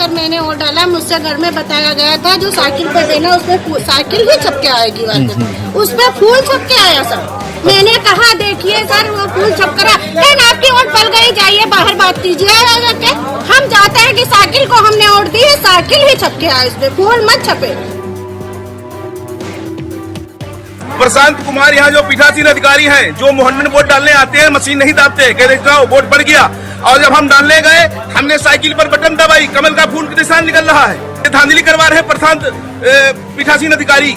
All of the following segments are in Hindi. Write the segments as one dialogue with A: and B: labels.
A: सर मैंने वोट डाला, मुझसे घर में बताया गया था जो साइकिल पे देना उसमें साइकिल ही छपके आएगी, उस पे फूल छपके आया सर। मैंने कहा देखिए सर वो फूल छपकरा आपकी वोट पल गई, जाइए बाहर बात कीजिए। हम जाते हैं कि साइकिल को हमने वोट दी है, साइकिल ही छपके आए, उस पे फूल मत छपे।
B: प्रशांत कुमार यहाँ जो पीठासीन अधिकारी हैं, जो मोहन में वोट डालने आते हैं, मशीन नहीं दाबते, कह देते हो वोट पड़ गया। और जब हम डालने गए, हमने साइकिल पर बटन दबाई, कमल का फूल के निशान निकल रहा है। ये धांधली करवा रहे प्रशांत पीठासीन अधिकारी।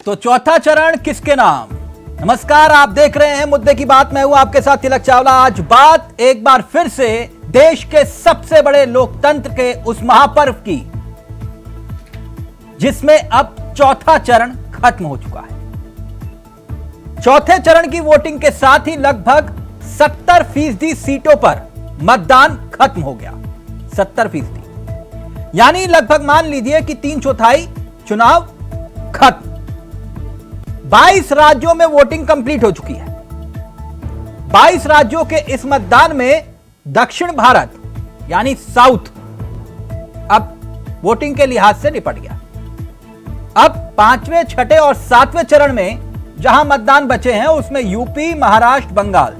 C: तो चौथा चरण किसके नाम? नमस्कार, आप देख रहे हैं मुद्दे की बात। मैं हूं आपके साथ तिलक चावला। आज बात एक बार फिर से देश के सबसे बड़े लोकतंत्र के उस महापर्व की, जिसमें अब चौथा चरण खत्म हो चुका है। चौथे चरण की वोटिंग के साथ ही लगभग 70% सीटों पर मतदान खत्म हो गया। 70%, यानी लगभग मान लीजिए कि 3/4 चुनाव खत्म। 22 राज्यों में वोटिंग कंप्लीट हो चुकी है। 22 राज्यों के इस मतदान में दक्षिण भारत यानी साउथ अब वोटिंग के लिहाज से निपट गया। अब 5वें, 6ठे और 7वें चरण में जहां मतदान बचे हैं उसमें यूपी, महाराष्ट्र, बंगाल,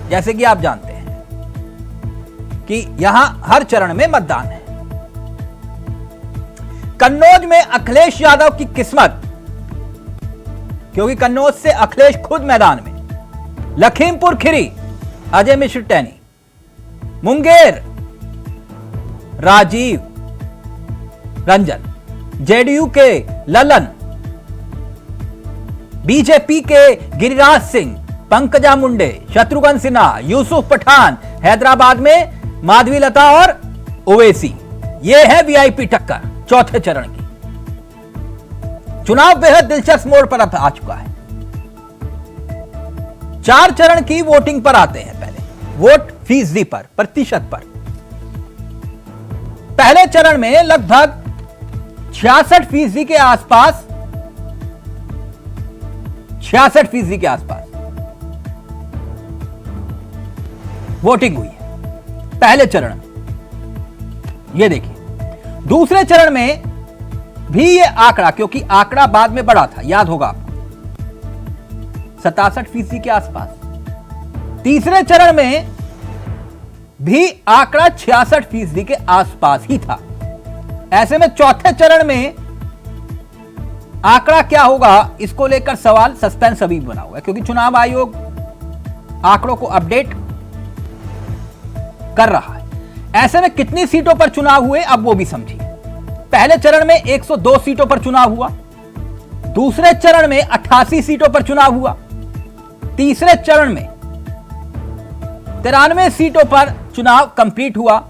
C: जैसे कि आप जानते हैं कि यहां हर चरण में मतदान है। कन्नौज में अखिलेश यादव की किस्मत, क्योंकि कन्नौज से अखिलेश खुद मैदान में। लखीमपुर खीरी अजय मिश्र टैनी, मुंगेर राजीव रंजन, जेडीयू के ललन, बीजेपी के गिरिराज सिंह, पंकजा मुंडे, शत्रुघ्न सिन्हा, यूसुफ पठान, हैदराबाद में माधवीलता और ओवैसी। यह है वीआईपी टक्कर चौथे चरण की। चुनाव बेहद दिलचस्प मोड़ पर अब आ चुका है। 4 चरण की वोटिंग पर आते हैं। पहले वोट फीसदी पर, प्रतिशत पर। पहले चरण में लगभग 66% के आसपास, 66% के आसपास वोटिंग हुई है पहले चरण में। यह देखिए दूसरे चरण में भी ये आंकड़ा, क्योंकि आंकड़ा बाद में बढ़ा था, याद होगा आपको, 67% के आसपास। तीसरे चरण में भी आंकड़ा 66% के आसपास ही था। ऐसे में चौथे चरण में आंकड़ा क्या होगा, इसको लेकर सवाल, सस्पेंस अभी बना हुआ है, क्योंकि चुनाव आयोग आंकड़ों को अपडेट कर रहा है। ऐसे में कितनी सीटों पर चुनाव हुए अब वो भी समझिए। पहले चरण में 102 सीटों पर चुनाव हुआ। दूसरे चरण में 88 सीटों पर चुनाव हुआ। तीसरे चरण में 93 सीटों पर चुनाव कंप्लीट हुआ।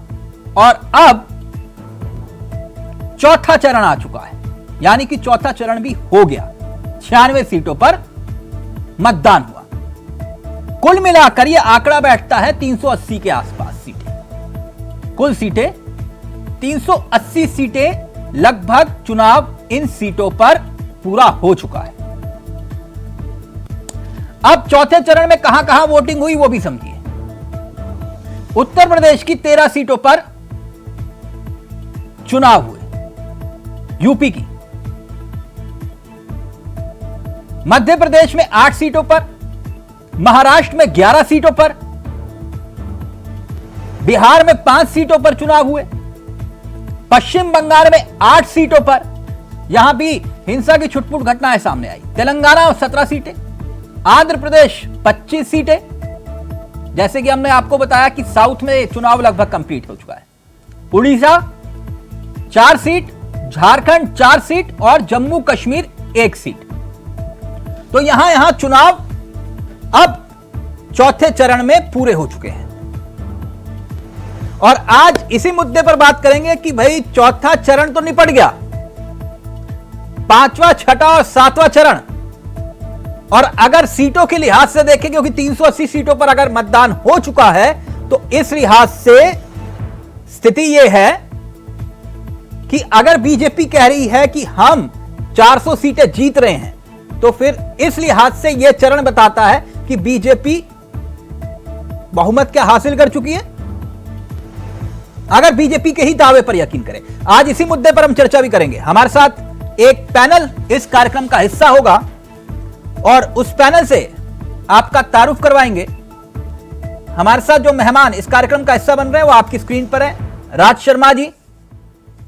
C: और अब चौथा चरण आ चुका है, यानी कि चौथा चरण भी हो गया। 96 सीटों पर मतदान हुआ। कुल मिलाकर यह आंकड़ा बैठता है 380 के आसपास सीटें। कुल सीटें 380 सीटें, लगभग चुनाव इन सीटों पर पूरा हो चुका है। अब चौथे चरण में कहां कहां वोटिंग हुई वो भी समझिए। उत्तर प्रदेश की 13 सीटों पर चुनाव हुए, यूपी की। मध्य प्रदेश में 8 सीटों पर, महाराष्ट्र में 11 सीटों पर, बिहार में 5 सीटों पर चुनाव हुए, पश्चिम बंगाल में 8 सीटों पर, यहां भी हिंसा की छुटपुट घटनाएं सामने आई। तेलंगाना 17 सीटें, आंध्र प्रदेश 25 सीटें। जैसे कि हमने आपको बताया कि साउथ में चुनाव लगभग कंप्लीट हो चुका है। उड़ीसा 4 सीट, झारखंड 4 सीट और जम्मू कश्मीर 1 सीट। तो यहां चुनाव अब चौथे चरण में पूरे हो चुके हैं। और आज इसी मुद्दे पर बात करेंगे कि भाई चौथा चरण तो निपट गया, 5वां, 6ठा और 7वां चरण। और अगर सीटों के लिहाज से देखें, क्योंकि 380 सीटों पर अगर मतदान हो चुका है, तो इस लिहाज से स्थिति यह है कि अगर बीजेपी कह रही है कि हम 400 सीटें जीत रहे हैं, तो फिर इस लिहाज से यह चरण बताता है कि बीजेपी बहुमत क्या हासिल कर चुकी है। अगर बीजेपी के ही दावे पर यकीन करें, आज इसी मुद्दे पर हम चर्चा भी करेंगे। हमारे साथ एक पैनल इस कार्यक्रम का हिस्सा होगा और उस पैनल से आपका तारुफ करवाएंगे। हमारे साथ जो मेहमान इस कार्यक्रम का हिस्सा बन रहे हैं वो आपकी स्क्रीन पर है। राज शर्मा जी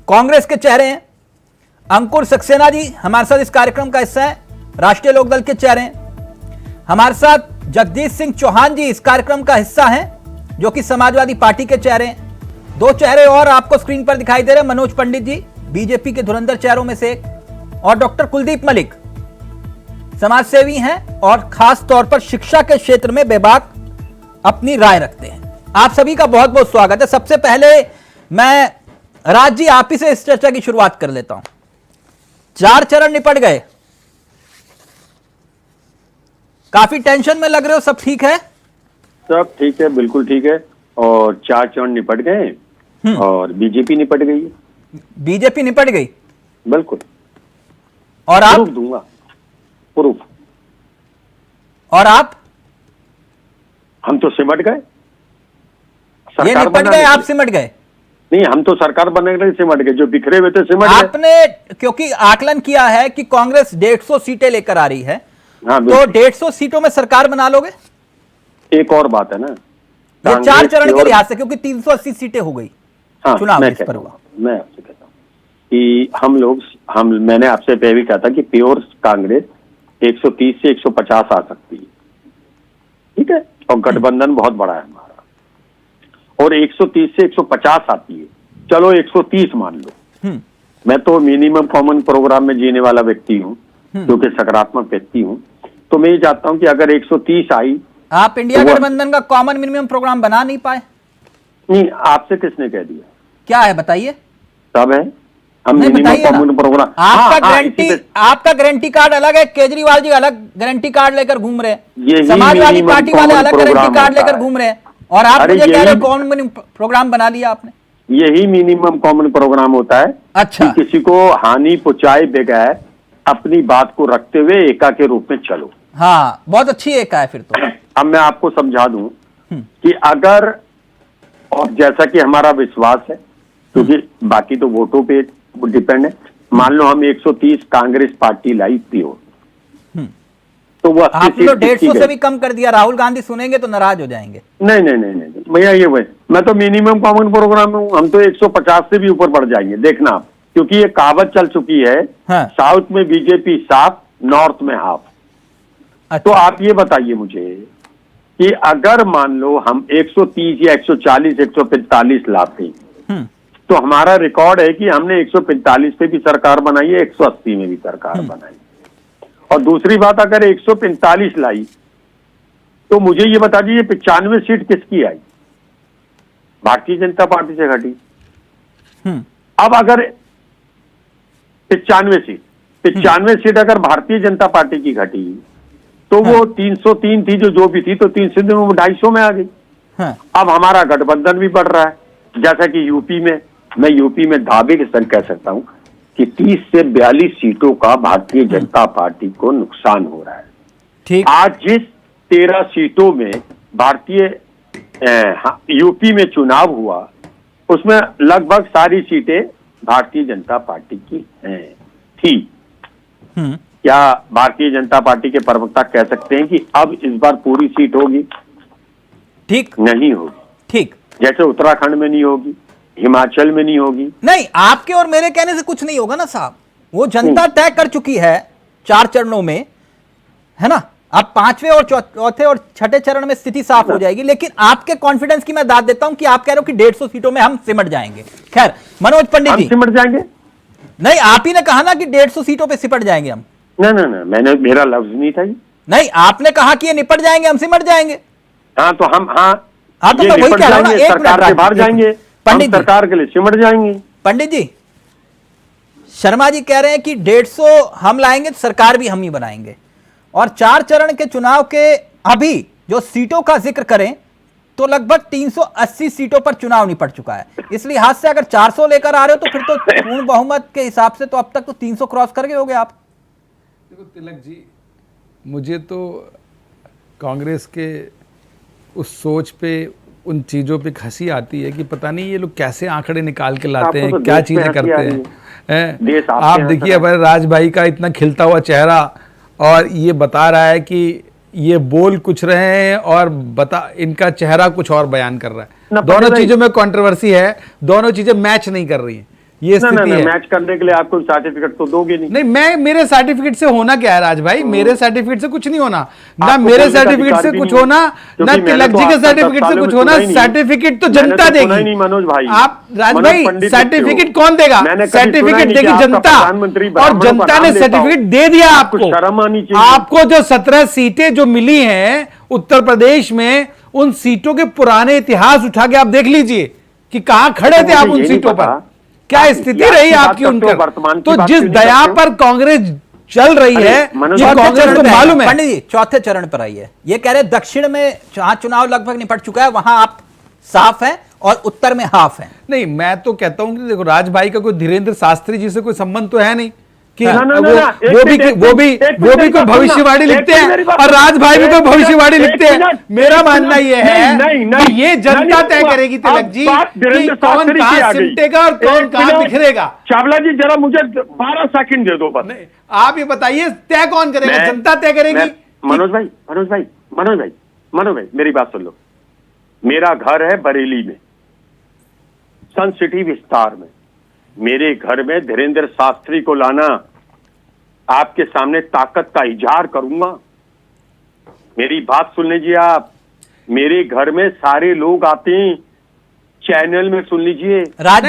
C: कांग्रेस के चेहरे हैं, अंकुर सक्सेना जी हमारे साथ इस कार्यक्रम का हिस्सा है, राष्ट्रीय लोकदल के चेहरे हैं। हमारे साथ जगदीश सिंह चौहान जी इस कार्यक्रम का हिस्सा हैं, जो कि समाजवादी पार्टी के चेहरे हैं। दो चेहरे और आपको स्क्रीन पर दिखाई दे रहे हैं, मनोज पंडित जी बीजेपी के धुरंधर चेहरों में से एक, और डॉक्टर कुलदीप मलिक समाजसेवी हैं और खास तौर पर शिक्षा के क्षेत्र में बेबाक अपनी राय रखते हैं। आप सभी का बहुत बहुत स्वागत है। सबसे पहले मैं राज जी आप ही से इस चर्चा की शुरुआत कर लेता हूं। 4 चरण निपट गए, काफी टेंशन में लग रहे हो, सब ठीक है?
D: सब ठीक है, बिल्कुल ठीक है। और 4 चरण निपट गए और बीजेपी निपट गई है।
C: बीजेपी निपट गई
D: बिल्कुल।
C: और आप?
D: प्रूफ दूंगा, प्रूफ।
C: और आप?
D: हम तो सिमट गए,
C: ये निपट गए, आप सिमट गए?
D: नहीं, हम तो सरकार बनने के लिए सिमट गए, जो बिखरे हुए थे सिमट गए।
C: आपने क्योंकि आकलन किया है कि कांग्रेस 150 सीटें लेकर आ रही है,
D: हाँ,
C: तो 150 सीटों में सरकार बना लोगे?
D: एक और बात है ना,
C: ये 4 चरण के लिहाज से, क्योंकि 380 सीटें हो गई।
D: हाँ,
C: चुनाव
D: मैं
C: इस पर हुआ।
D: मैं आपसे कहता हूँ कि मैंने आपसे पहले भी कहा था कि प्योर कांग्रेस 130 से 150 आ सकती है, ठीक है, और गठबंधन बहुत बड़ा है हमारा, और 130 से 150 आती है, चलो 130 मान लो। मैं तो मिनिमम कॉमन प्रोग्राम में जीने वाला व्यक्ति हूँ, जो कि सकारात्मक व्यक्ति हूँ, तो मैं ये चाहता हूँ कि अगर 130 आई।
C: आप इंडिया गठबंधन का कॉमन मिनिमम प्रोग्राम बना नहीं पाए?
D: नहीं, आपसे किसने कह दिया?
C: क्या है बताइए?
D: सब है, हम मिनिमम कॉमन प्रोग्राम।
C: आपका गारंटी कार्ड अलग है, केजरीवाल जी अलग गारंटी कार्ड लेकर घूम रहे हैं, समाजवादी पार्टी वाले अलग गारंटी कार्ड लेकर घूम रहे हैं, और आप मुझे कह रहे हैं कॉमन प्रोग्राम बना लिया आपने।
D: यही मिनिमम कॉमन प्रोग्राम होता है।
C: अच्छा,
D: कि किसी को हानि पहुंचाए बगैर अपनी बात को रखते हुए एका के रूप में चलो।
C: हाँ, बहुत अच्छी एका है फिर तो।
D: अब मैं आपको समझा दूं कि अगर, और जैसा कि हमारा विश्वास है, क्योंकि बाकी तो वोटों पे डिपेंड है, मान लो हम 130 कांग्रेस पार्टी लाई प्योर, तो वो
C: आपने तो 150 से भी कम कर दिया। राहुल गांधी सुनेंगे तो नाराज हो जाएंगे।
D: नहीं नहीं नहीं नहीं भैया, ये वही, मैं तो मिनिमम कॉमन प्रोग्राम में हूं, हम तो 150 से भी ऊपर बढ़ जाएंगे, देखना आप, क्योंकि ये कहावत चल चुकी है।
C: हाँ।
D: साउथ में बीजेपी साफ, नॉर्थ में हाफ।
C: अच्छा।
D: तो आप ये बताइए मुझे कि अगर मान लो हम 130 या 140, 145 लाते, तो हमारा रिकॉर्ड है कि हमने 145 पे भी सरकार बनाई है, 180 में भी सरकार बनाई। और दूसरी बात, अगर 145 लाई, तो मुझे ये बता दीजिए 95 सीट किसकी आई? भारतीय जनता पार्टी से घटी। अब अगर 95 सीट अगर भारतीय जनता पार्टी की घटी, तो वो 303 थी, जो भी थी, तो 300 में वो 250 में आ गई। अब हमारा गठबंधन भी बढ़ रहा है, जैसा कि यूपी में, मैं यूपी में दावे के संग कह सकता हूं कि 30 से 42 सीटों का भारतीय जनता पार्टी को नुकसान हो रहा है।
C: ठीक।
D: आज जिस 13 सीटों में भारतीय यूपी में चुनाव हुआ, उसमें लगभग सारी सीटें भारतीय जनता पार्टी की थी। क्या भारतीय जनता पार्टी के प्रवक्ता कह सकते हैं कि अब इस बार पूरी सीट होगी?
C: ठीक
D: नहीं होगी।
C: ठीक,
D: जैसे उत्तराखंड में नहीं होगी, हिमाचल में नहीं होगी।
C: नहीं, आपके और मेरे कहने से कुछ नहीं होगा ना साहब, वो जनता तय कर चुकी है 4 चरणों में, है ना। अब 5वें और चौथे और छठे चरण में स्थिति साफ हो जाएगी, लेकिन आपके कॉन्फिडेंस की मैं दाद देता हूं कि आप कह रहे हो कि 150 सीटों में हम सिमट जाएंगे। खैर, मनोज पंडित जी,
D: सिमट जाएंगे?
C: नहीं, आप ही ने कहा ना कि 150 सीटों पे सिमट जाएंगे हम।
D: नहीं, मेरा लफ्ज नहीं था ये।
C: नहीं, आपने कहा कि ये निपट जाएंगे, हम सिमट जाएंगे।
D: हाँ, तो हम
C: तो मैं वही कह रहा हूं ना, एक
D: सरकार से बाहर जाएंगे,
C: पंडित जी,
D: सरकार के लिए सिमट जाएंगे।
C: पंडित जी, शर्मा जी कह रहे हैं कि 150 हम लाएंगे, सरकार भी हम ही बनाएंगे। और 4 चरण के चुनाव के अभी जो सीटों का जिक्र करें तो लगभग 380 सीटों पर चुनाव निपट चुका है। इस लिहाज से अगर 400 लेकर आ रहे हो तो फिर तो पूर्ण बहुमत के हिसाब से तो अब तक तो 300 क्रॉस कर गए होगे आप।
E: देखो तिलक जी, मुझे तो कांग्रेस के उस सोच पे, उन चीज़ों पे हंसी आती है कि पता नहीं ये लोग कैसे आंकड़े निकाल के लाते हैं, क्या चीज़ें करते हैं। आप देखिए हमारे राज भाई का इतना खिलता हुआ चेहरा, और ये बता रहा है कि ये बोल कुछ रहे हैं और इनका चेहरा कुछ और बयान कर रहा है। दोनों चीजों में कंट्रोवर्सी है, दोनों चीजें मैच नहीं कर रही हैं। ये स्थिति है।
D: मैच करने के लिए आपको सर्टिफिकेट तो दोगे नहीं।
E: नहीं, मेरे सर्टिफिकेट से होना क्या है राज भाई? मेरे सर्टिफिकेट से कुछ नहीं होना, ना मेरे सर्टिफिकेट से कुछ होना, ना तिलक जी के सर्टिफिकेट से कुछ होना। सर्टिफिकेट तो जनता देगी।
D: मनोज भाई,
E: आप राज भाई, सर्टिफिकेट कौन देगा? सर्टिफिकेट देगी जनता, और जनता ने सर्टिफिकेट दे दिया आपको।
D: शर्म आनी चाहिए।
E: आपको जो 17 सीटें जो मिली हैं उत्तर प्रदेश में, उन सीटों के पुराने इतिहास उठा के आप देख लीजिए कि कहां खड़े थे आप उन सीटों पर, क्या स्थिति रही आपकी उनकर। तो जिस दया पर कांग्रेस चल रही है, ये कांग्रेस को मालूम है।
C: पंडित जी चौथे चरण पर आई है, ये कह रहे दक्षिण में जहां चुनाव लगभग निपट चुका है वहां आप साफ है और उत्तर में हाफ है।
E: नहीं, मैं तो कहता हूं कि देखो, राज भाई का कोई धीरेन्द्र शास्त्री जी से कोई संबंध तो है नहीं कि वो भी कोई भविष्यवाणी लिखते हैं और राज भाई भी कोई भविष्यवाणी लिखते हैं। मेरा मानना यह है कि ये जनता तय करेगी तिलक जी कि कौन कहां सिमटेगा और कौन कहां बिखरेगा।
D: चावला जी जरा मुझे 12 सेकंड दे दो बस।
E: आप ये बताइए तय कौन करेगा? जनता तय करेगी।
D: मनोज भाई मेरी बात सुन लो। मेरा घर है बरेली में, सन सिटी विस्तार में। मेरे घर में धीरेन्द्र शास्त्री को लाना, आपके सामने ताकत का इजहार करूंगा। मेरी बात सुन लीजिए आप। मेरे घर में सारे लोग आते हैं, चैनल में सुन लीजिए।
C: राज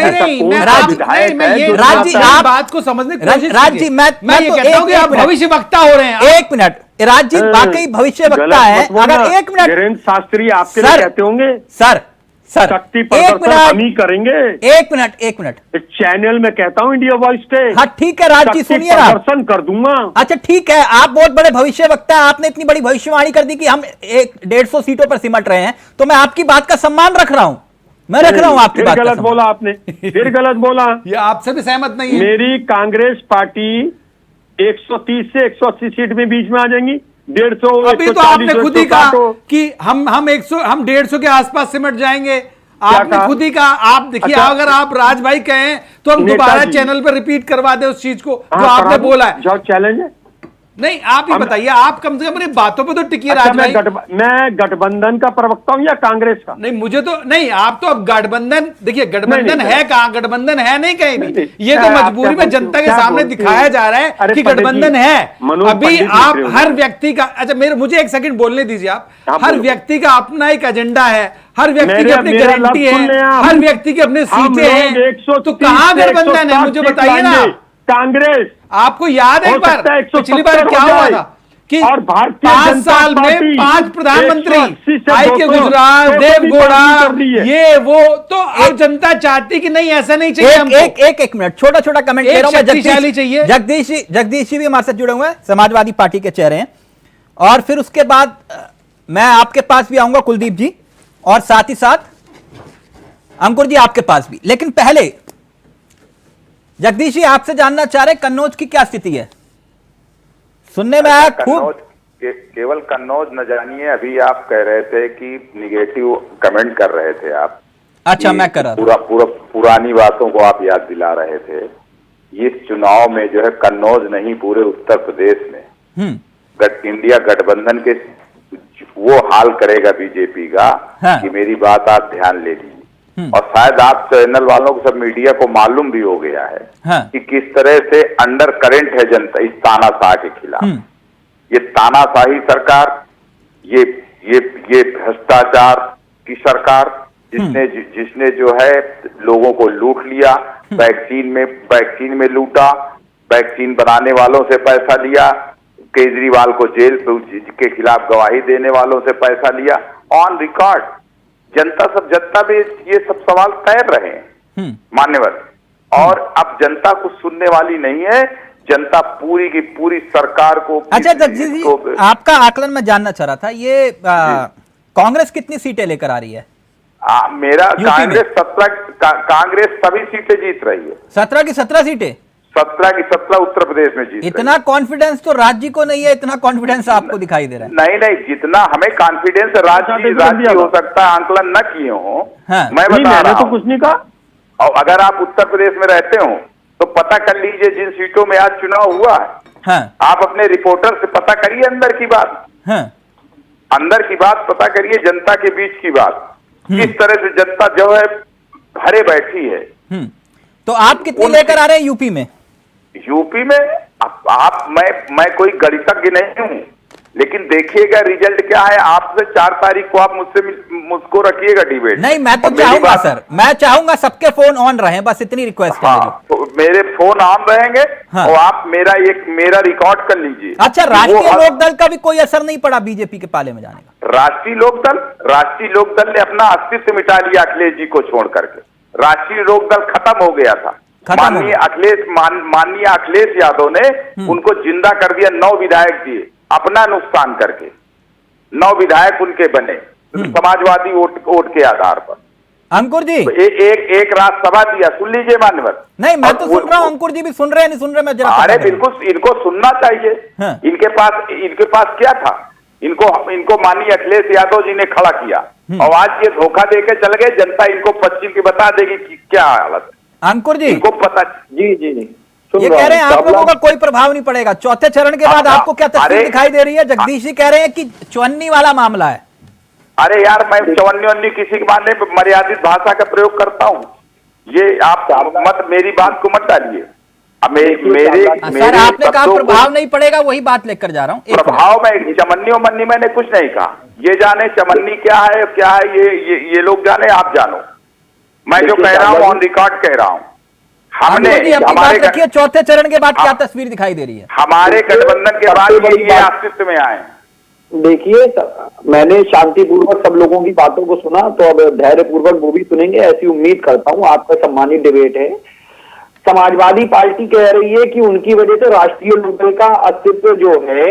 C: जी आप
E: बात को समझने की कोशिश
C: राज जी मैं
E: ये कहता हूं कि आप भविष्य वक्ता हो रहे हैं।
C: एक मिनट, राज जी वाकई भविष्य वक्ता है। अगर एक मिनट,
D: धीरेन्द्र शास्त्री आपके लिए कहते होंगे
C: सर
D: शक्ति प्रदर्शन हम ही करेंगे।
C: एक मिनट
D: चैनल में कहता हूं इंडिया वॉइस पे।
C: हाँ ठीक है राज जी, सुनिए ना,
D: प्रदर्शन कर दूंगा।
C: अच्छा ठीक है, आप बहुत बड़े भविष्य वक्ता हैं, आपने इतनी बड़ी भविष्यवाणी कर दी कि हम 150 सीटों पर सिमट रहे हैं, तो मैं आपकी बात का सम्मान रख रहा हूं। मैं रख रहा हूं आपकी बात।
D: गलत बोला आपने, फिर गलत बोला।
E: ये आपसे भी सहमत नहीं है।
D: मेरी कांग्रेस पार्टी 130 से 180 सीट में बीच में आ जाएंगी। 150
E: अभी तो आपने खुद ही कहा कि हम 150 के आसपास सिमट जाएंगे। आपने खुद ही कहा। आप देखिए, अगर आप राज भाई कहें तो हम दोबारा चैनल पर रिपीट करवा दें उस चीज को जो आपने बोला है।
D: जो चैलेंज है
E: नहीं, आप ही बताइए। आप कम से कम अपनी बातों पे तो टिकिए राज भाई।
D: मैं गठबंधन का प्रवक्ता हूं या कांग्रेस का?
E: नहीं, मुझे तो नहीं। आप तो अब गठबंधन, देखिए गठबंधन है कहां? गठबंधन है नहीं कहीं भी। ये तो मजबूरी में जनता के सामने दिखाया जा रहा है कि गठबंधन है। अभी आप हर व्यक्ति का, अच्छा मुझे एक सेकंड बोलने दीजिए। आप हर व्यक्ति का अपना एक एजेंडा है, हर व्यक्ति की अपनी गारंटी है, हर व्यक्ति की अपनी सीटें हैं, तो कहां गठबंधन है मुझे बताइए ना।
D: कांग्रेस,
E: आपको याद है एक बार पिछली बार क्या हुआ था कि
D: और भारतीय
E: 5 साल में 5 प्रधानमंत्री आई के गुजरात, देवगौड़ा, ये वो, तो अब जनता चाहती कि नहीं ऐसा नहीं चाहिए हमको।
C: एक मिनट, छोटा कमेंट ले रहा हूं मैं।
E: चाहिए।
C: जगदीश जी भी हमारे साथ जुड़े हुए हैं, समाजवादी पार्टी के चेहरे हैं। और फिर उसके बाद मैं आपके पास भी आऊंगा कुलदीप जी, और साथ ही साथ अंकुर जी आपके पास भी। लेकिन पहले जगदीश जी आपसे जानना चाह रहे कन्नौज की क्या स्थिति है? सुनने में आया खूब।
F: केवल कन्नौज न जानिए, अभी आप कह रहे थे कि निगेटिव कमेंट कर रहे थे आप।
C: अच्छा, मैं कर रहा था।
F: पुरानी बातों को आप याद दिला रहे थे। इस चुनाव में जो है कन्नौज नहीं पूरे उत्तर प्रदेश में इंडिया गठबंधन के वो हाल करेगा बीजेपी का। हाँ। कि मेरी बात आप ध्यान ले लीजिए। और शायद आप चैनल वालों को, सब मीडिया को मालूम भी हो गया है। हाँ। कि किस तरह से अंडर करंट है जनता इस तानाशाह के खिलाफ। ये तानाशाही सरकार, ये भ्रष्टाचार की सरकार, जिसने जो है लोगों को लूट लिया। वैक्सीन में लूटा, वैक्सीन बनाने वालों से पैसा लिया, केजरीवाल को जेल के खिलाफ गवाही देने वालों से पैसा लिया, ऑन रिकॉर्ड। जनता भी ये सब सवाल तैर रहे हैं मान्यवर। और अब जनता कुछ सुनने वाली नहीं है। जनता पूरी की पूरी सरकार को।
C: अच्छा जगदीश जी, आपका आकलन मैं जानना चाह रहा था। ये कांग्रेस कितनी सीटें लेकर आ रही है?
F: मेरा
C: यूपी में?
F: कांग्रेस सभी सीटें जीत रही है।
C: 17 की 17 सीटें?
F: 17 की 17 उत्तर प्रदेश में जीत
C: इतना
F: रही है।
C: कॉन्फिडेंस तो राज्य को नहीं है, इतना कॉन्फिडेंस आपको दिखाई दे रहा है।
F: नहीं नहीं, जितना हमें कॉन्फिडेंस राज्य हो सकता है, आंकलन न किए हो।
C: हाँ।
F: मैं बता रहा
D: तो
F: हूं।
D: कुछ नहीं कहा।
F: और अगर आप उत्तर प्रदेश में रहते हो तो पता कर लीजिए जिन सीटों में आज चुनाव हुआ है।
C: हाँ।
F: आप अपने रिपोर्टर से पता करिए अंदर की बात।
C: हाँ।
F: अंदर की बात पता करिए, जनता के बीच की बात। किस तरह से जनता जो है भरे बैठी है।
C: तो आप कितनी लेकर आ रहे हैं यूपी में?
F: यूपी में मैं कोई गणितज्ञ नहीं हूं, लेकिन देखिएगा रिजल्ट क्या है। आपसे 4 तारीख को आप मुझको रखिएगा डिबेट।
C: नहीं, मैं तो चाहूंगा सर, मैं चाहूंगा सबके फोन ऑन रहे, बस इतनी रिक्वेस्ट है मेरी।
F: तो मेरे फोन ऑन रहेंगे।
C: हाँ।
F: और आप मेरा रिकॉर्ड कर लीजिए।
C: अच्छा, राष्ट्रीय लोकदल का भी कोई असर नहीं पड़ा बीजेपी के पाले में जाने का?
F: राष्ट्रीय लोकदल ने अपना अस्तित्व मिटा लिया अखिलेश जी को छोड़ करके। राष्ट्रीय लोकदल खत्म हो गया था। माननीय अखिलेश यादव ने उनको जिंदा कर दिया। 9 विधायक दिए अपना नुकसान करके। 9 विधायक उनके बने समाजवादी वोट के आधार पर।
C: अंकुर जी,
F: तो एक राज्यसभा दिया। सुन लीजिए मान्यवर।
C: नहीं, मैं तो सुन रहा हूं, अंकुर जी भी सुन रहे हैं, नहीं सुन रहे? मैं जरा
F: अरे बिल्कुल, इनको सुनना चाहिए।
C: हाँ।
F: इनके पास क्या था? इनको माननीय अखिलेश यादव जी ने खड़ा किया और आज ये धोखा देके चल गए। जनता इनको पश्चिम की बता देगी कि क्या हालत है।
C: अंकुर जी,
F: इनको पता। जी
C: ये कह रहे हैं आप लोगों का कोई प्रभाव नहीं पड़ेगा चौथे चरण के बाद। आपको क्या तस्वीर दिखाई दे रही है? जगदीश जी कह रहे हैं कि चौन्नी वाला मामला है।
F: अरे यार, मैं चौन्नी किसी के मानने पर मर्यादित भाषा का प्रयोग करता हूं। ये आप मेरी बात को मत डालिए।
C: सर, आपने कहा प्रभाव नहीं पड़ेगा, वही बात लेकर जा रहा हूं।
F: प्रभाव में चमन्नी मैंने कुछ नहीं कहा। ये जाने चमन्नी क्या है ये लोग जाने, आप जानो। मैं जो कह रहा हूं ऑन रिकॉर्ड कह रहा हूं। हमने
C: हमारे रखिए, चौथे चरण के बाद क्या तस्वीर दिखाई दे रही है?
F: हमारे गठबंधन के बाद ये अस्तित्व में आए।
G: देखिए, मैंने शांतिपूर्वक सब लोगों की बातों को सुना, तो अब धैर्यपूर्वक वो भी सुनेंगे ऐसी उम्मीद करता हूं। आपका सम्मानित डिबेट है। समाजवादी पार्टी कह रही है कि उनकी वजह से राष्ट्रीय लोकदल का अस्तित्व जो है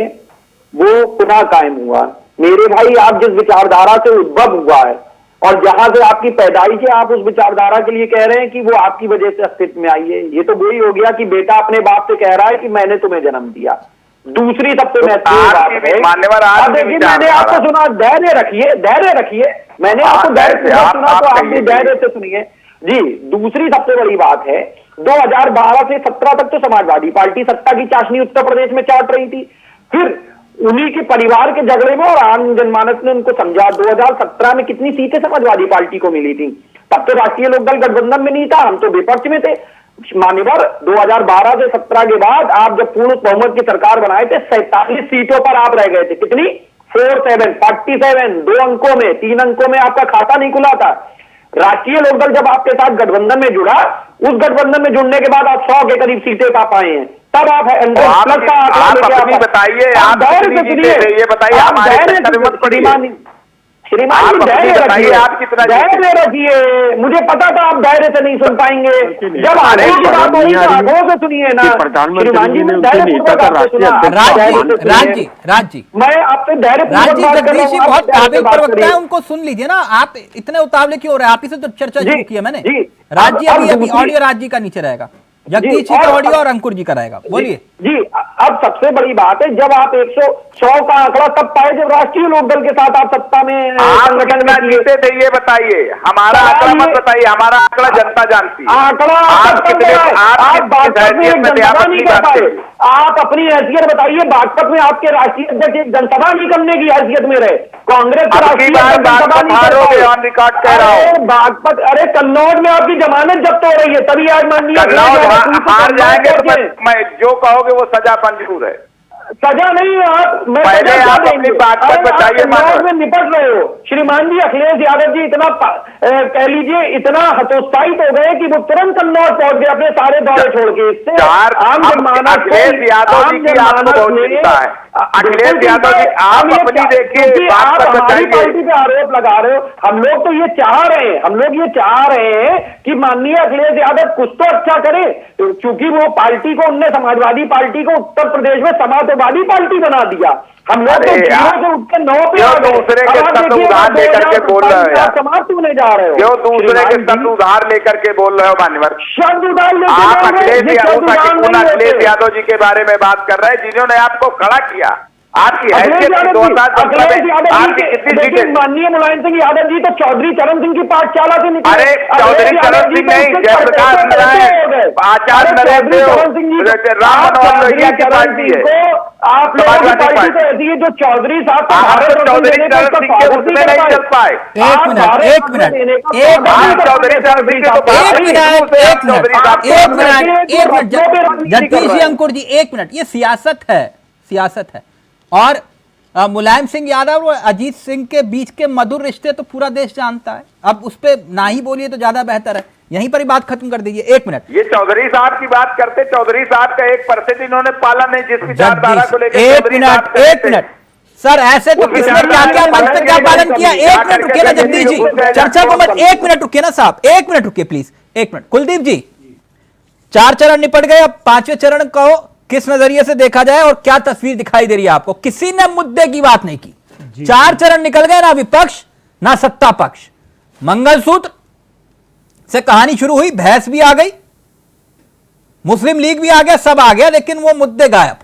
G: वो पुनः कायम हुआ। मेरे भाई, आप जिस विचारधारा से उद्भव हुआ है और जहां से आपकी पैदाइश है, आप उस विचारधारा के लिए कह रहे हैं कि वो आपकी वजह से अस्तित्व में आई है। ये तो वही हो गया कि बेटा अपने बाप से कह रहा है कि मैंने तुम्हें जन्म दिया। दूसरी सबसे महत्वपूर्ण बात है, देखिए मैंने आपको सुना, धैर्य रखिए। मैंने आपको धैर्य सुना, तो आप भी धैर्य से सुनिए जी। दूसरी सबसे बड़ी बात है, 2012 से 17 तक तो समाजवादी पार्टी सत्ता की चाशनी उत्तर प्रदेश में चाट रही थी। फिर उन्हीं के परिवार के झगड़े में और आम जनमानस ने उनको समझा। 2017 में कितनी सीटें समाजवादी पार्टी को मिली थी? तब तो राष्ट्रीय लोकदल गठबंधन में नहीं था, हम तो विपक्ष में थे। मान्यवर, 2012 से 17 के बाद आप जब पूर्ण बहुमत की सरकार बनाए थे, 47 सीटों पर आप रह गए थे। कितनी? 47, 2 अंकों में, 3 अंकों में आपका खाता नहीं खुला था। राष्ट्रीय लोकदल जब आपके साथ गठबंधन में जुड़ा, उस गठबंधन में जुड़ने के बाद आप 100 के करीब सीटें पा पाए हैं। तब आप
F: बताइए, आप ये बताइए हमारे
G: श्रीमान जी, धैर्य रखिए। मुझे पता था आप धैर्य से नहीं सुन पाएंगे। जब आगे की बात हो रही तो आगों से सुनिए ना। श्रीमान जी, मैं धैर्यपूर्वक आपसे सुना।
C: राज जी,
G: मैं आपसे धैर्यपूर्वक बात कर रहा हूं।
C: बहुत काबिल प्रवक्ता है, उनको सुन लीजिए ना। आप इतने उतावले क्यों हो रहे हैं? आप ही से तो चर्चा शुरू की है मैंने। राज जी, अभी ऑडियो राज जी का नीचे रहेगा, जगदीश जी का ऑडियो और अंकुर जी का रहेगा। बोलिए
G: जी। अब सबसे बड़ी बात है, जब आप 100 का आंकड़ा तब पाए जब राष्ट्रीय लोकदल के साथ आप सत्ता में
F: संगठन में जीते थे। ये बताइए, हमारा आंकड़ा मत बताइए, हमारा आंकड़ा जनता जानती है।
G: आंकड़ा आप बागपत में एक जनसभा नहीं कर पाए। आप अपनी हैसियत बताइए। बागपत में आपके राष्ट्रीय अध्यक्ष एक जनसभा नहीं करने की हैसियत में रहे। कांग्रेस के राष्ट्रीय जनसभा नहीं कर पाए। बागपत, अरे कन्नौज में आपकी जमानत जब्त हो रही है, तभी आज माननीय
F: हार जाएंगे तो मैं जो कहोगे वो सजा मंजूर है।
G: सजा नहीं, आप
F: पहले आप अपनी बात पर बताइए।
G: में निपट रहे हो श्रीमान जी। अखिलेश यादव जी इतना कह लीजिए इतना हतोत्साहित हो गए कि वो तुरंत कन्नौज पहुंच गए अपने सारे दौरे छोड़ के। इससे आम जनमानस
F: अखिलेश यादव जी, आप अपनी देखिए बात पर बताइए।
G: पार्टी पे आरोप लगा रहे हो। हम लोग तो ये चाह रहे हैं, हम लोग ये चाह रहे हैं कि माननीय अखिलेश यादव कुछ तो अच्छा करे, क्योंकि वो पार्टी को उनने समाजवादी पार्टी को उत्तर प्रदेश में समाजवादी पार्टी बना दिया। हम लोग तो से उठ के 9 पे आ गए।
F: दूसरे के शब्द उधार लेकर के बोल रहे हो,
G: समाप्त होने जा रहे हो।
F: क्यों दूसरे के शब्द उधार लेकर के बोल रहे हो मान्यवर?
G: शब्द उधार
F: आप अखिलेश यादव जी के बारे में बात कर रहे हैं, जिन्होंने आपको खड़ा किया। आपकी हैसियत
G: माननीय मुलायम सिंह यादव जी तो चौधरी चरण सिंह की पाठशाला से निकले।
F: अरे चौधरी चरण सिंह नहीं, जयप्रकाश नारायण, आचार्य नरेंद्र राम मनोहर लोहिया की पार्टी है।
G: आप लोगों की पार्टी तो ऐसी है जो चौधरी साहब
F: चौधरी चरण सिंह के उसमें नहीं चल पाए।
C: एक मिनट जगदीश जी, अंकुर जी, 1 मिनट। ये सियासत है, सियासत है। और मुलायम सिंह यादव और अजीत सिंह के बीच के मधुर रिश्ते तो पूरा देश जानता है। अब उस पर ना ही बोलिए तो ज्यादा बेहतर है। यहीं पर ही बात खत्म कर दीजिए। 1 मिनट।
F: ये चौधरी साहब की बात करते, चौधरी साहब का 1% इन्होंने पाला नहीं, जिस विचारधारा को लेकर।
C: 1 मिनट सर, ऐसे तो किसने क्या क्या मंच पे क्या पालन किया? 1 मिनट रुकिए ना जगदीश जी, चर्चा को मत। 1 मिनट रुकिए ना साहब, 1 मिनट रुकिए प्लीज, 1 मिनट। कुलदीप जी, 4 चरण निपट गए, अब 5वें चरण को किस नजरिए से देखा जाए और क्या तस्वीर दिखाई दे रही है आपको? किसी ने मुद्दे की बात नहीं की। 4 चरण निकल गए, ना विपक्ष ना सत्ता पक्ष। मंगलसूत्र से कहानी शुरू हुई, बहस भी आ गई, मुस्लिम लीग भी आ गया, सब आ गया, लेकिन वो मुद्दे गायब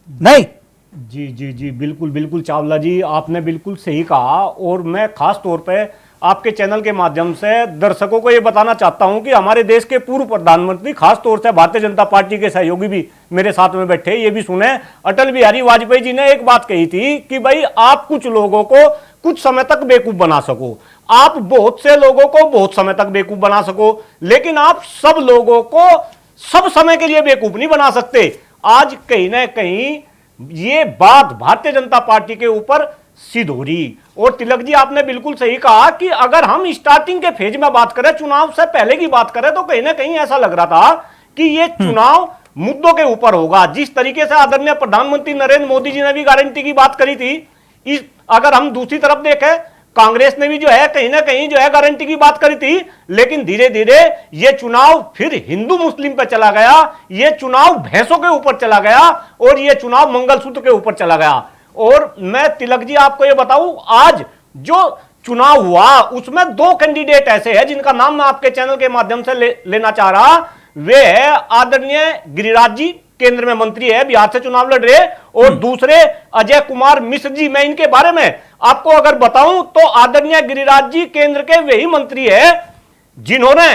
C: नहीं।
H: जी जी जी, बिल्कुल बिल्कुल चावला जी, आपने बिल्कुल सही कहा। और मैं खास तौर पे आपके चैनल के माध्यम से दर्शकों को यह बताना चाहता हूं कि हमारे देश के पूर्व प्रधानमंत्री, खास तौर से भारतीय जनता पार्टी के सहयोगी भी मेरे साथ में बैठे, ये भी सुने। अटल बिहारी वाजपेयी जी ने एक बात कही थी कि भाई आप कुछ लोगों को कुछ समय तक बेवकूफ बना सको, आप बहुत से लोगों को बहुत समय तक बेवकूफ बना सको, लेकिन आप सब लोगों को सब समय के लिए बेवकूफ नहीं बना सकते। आज कहीं ना कहीं ये बात भारतीय जनता पार्टी के ऊपर सिद्ध हो रही। और तिलक जी, आपने बिल्कुल सही कहा कि अगर हम स्टार्टिंग के फेज में बात करें, चुनाव से पहले की बात करें, तो कहीं ना कहीं ऐसा लग रहा था कि ये चुनाव मुद्दों के ऊपर होगा। जिस तरीके से आदरणीय प्रधानमंत्री नरेंद्र मोदी जी ने भी गारंटी की बात करी थी, अगर हम दूसरी तरफ देखें, कांग्रेस ने भी जो है कहीं ना कहीं जो है गारंटी की बात करी थी। लेकिन धीरे धीरे ये चुनाव फिर हिंदू मुस्लिम पे चला गया, ये चुनाव भैंसों के ऊपर चला गया, और ये चुनाव मंगलसूत्र के ऊपर चला गया। और मैं तिलक जी आपको ये बताऊं, आज जो चुनाव हुआ उसमें 2 कैंडिडेट ऐसे हैं जिनका नाम मैं आपके चैनल के माध्यम से लेना चाह रहा। वे है आदरणीय गिरिराज जी, केंद्र में मंत्री है, बिहार से चुनाव लड़ रहे, और दूसरे अजय कुमार मिश्र जी। मैं इनके बारे में आपको अगर बताऊं तो आदरणीय गिरिराज जी केंद्र के वही मंत्री है जिन्होंने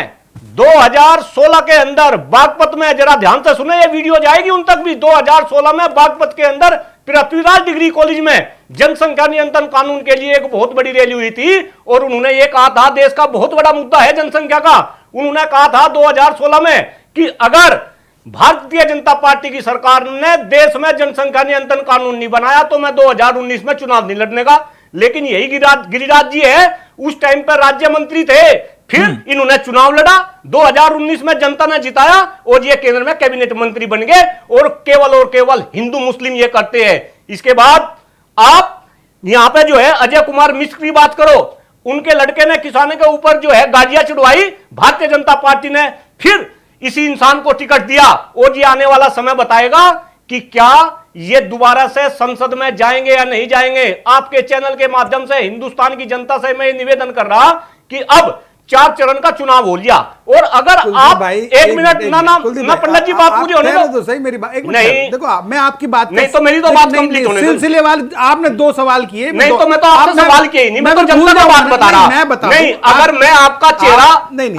H: 2016 के अंदर बागपत में, जरा ध्यान से सुने, ये वीडियो जाएगी उन तक भी, 2016 में बागपत के अंदर पृथ्वीराज डिग्री कॉलेज में जनसंख्या नियंत्रण कानून के लिए एक बहुत बड़ी रैली हुई थी। और उन्होंने ये कहा था, देश का बहुत बड़ा मुद्दा है जनसंख्या का, उन्होंने कहा था 2016 में कि अगर भारतीय जनता पार्टी की सरकार ने देश में जनसंख्या नियंत्रण कानून नहीं बनाया तो मैं 2019 में चुनाव नहीं लड़ने का। लेकिन यही गिरिराज जी है, उस टाइम पर राज्य मंत्री थे, फिर इन्होंने चुनाव लड़ा, 2019 में जनता ने जिताया, और ये केंद्र में कैबिनेट मंत्री बन गए, और केवल हिंदू मुस्लिम ये करते हैं। इसके बाद आप यहां पे जो है अजय कुमार मिश्र की बात करो, उनके लड़के ने किसानों के ऊपर जो है गाजियां चढ़वाई, भारतीय जनता पार्टी ने फिर इसी इंसान को टिकट दिया। और ये आने वाला समय बताएगा कि क्या ये दोबारा से संसद में जाएंगे या नहीं जाएंगे। आपके चैनल के माध्यम से हिंदुस्तान की जनता से मैं निवेदन कर रहा कि अब 4 चरण का चुनाव हो लिया, और अगर आप एक मिनट ना पंडित जी बात पूरी होने दो,
E: सही मेरी बात
H: नहीं,
E: देखो मैं आपकी बात
H: नहीं, तो मेरी तो बात कंप्लीट होने दो।
E: सिलसिलेवार आपने 2 सवाल किए,
H: नहीं तो मैं तो आपसे सवाल किए नहीं, मैं तो जनता का बात बता रहा। नहीं, अगर मैं आपका चेहरा,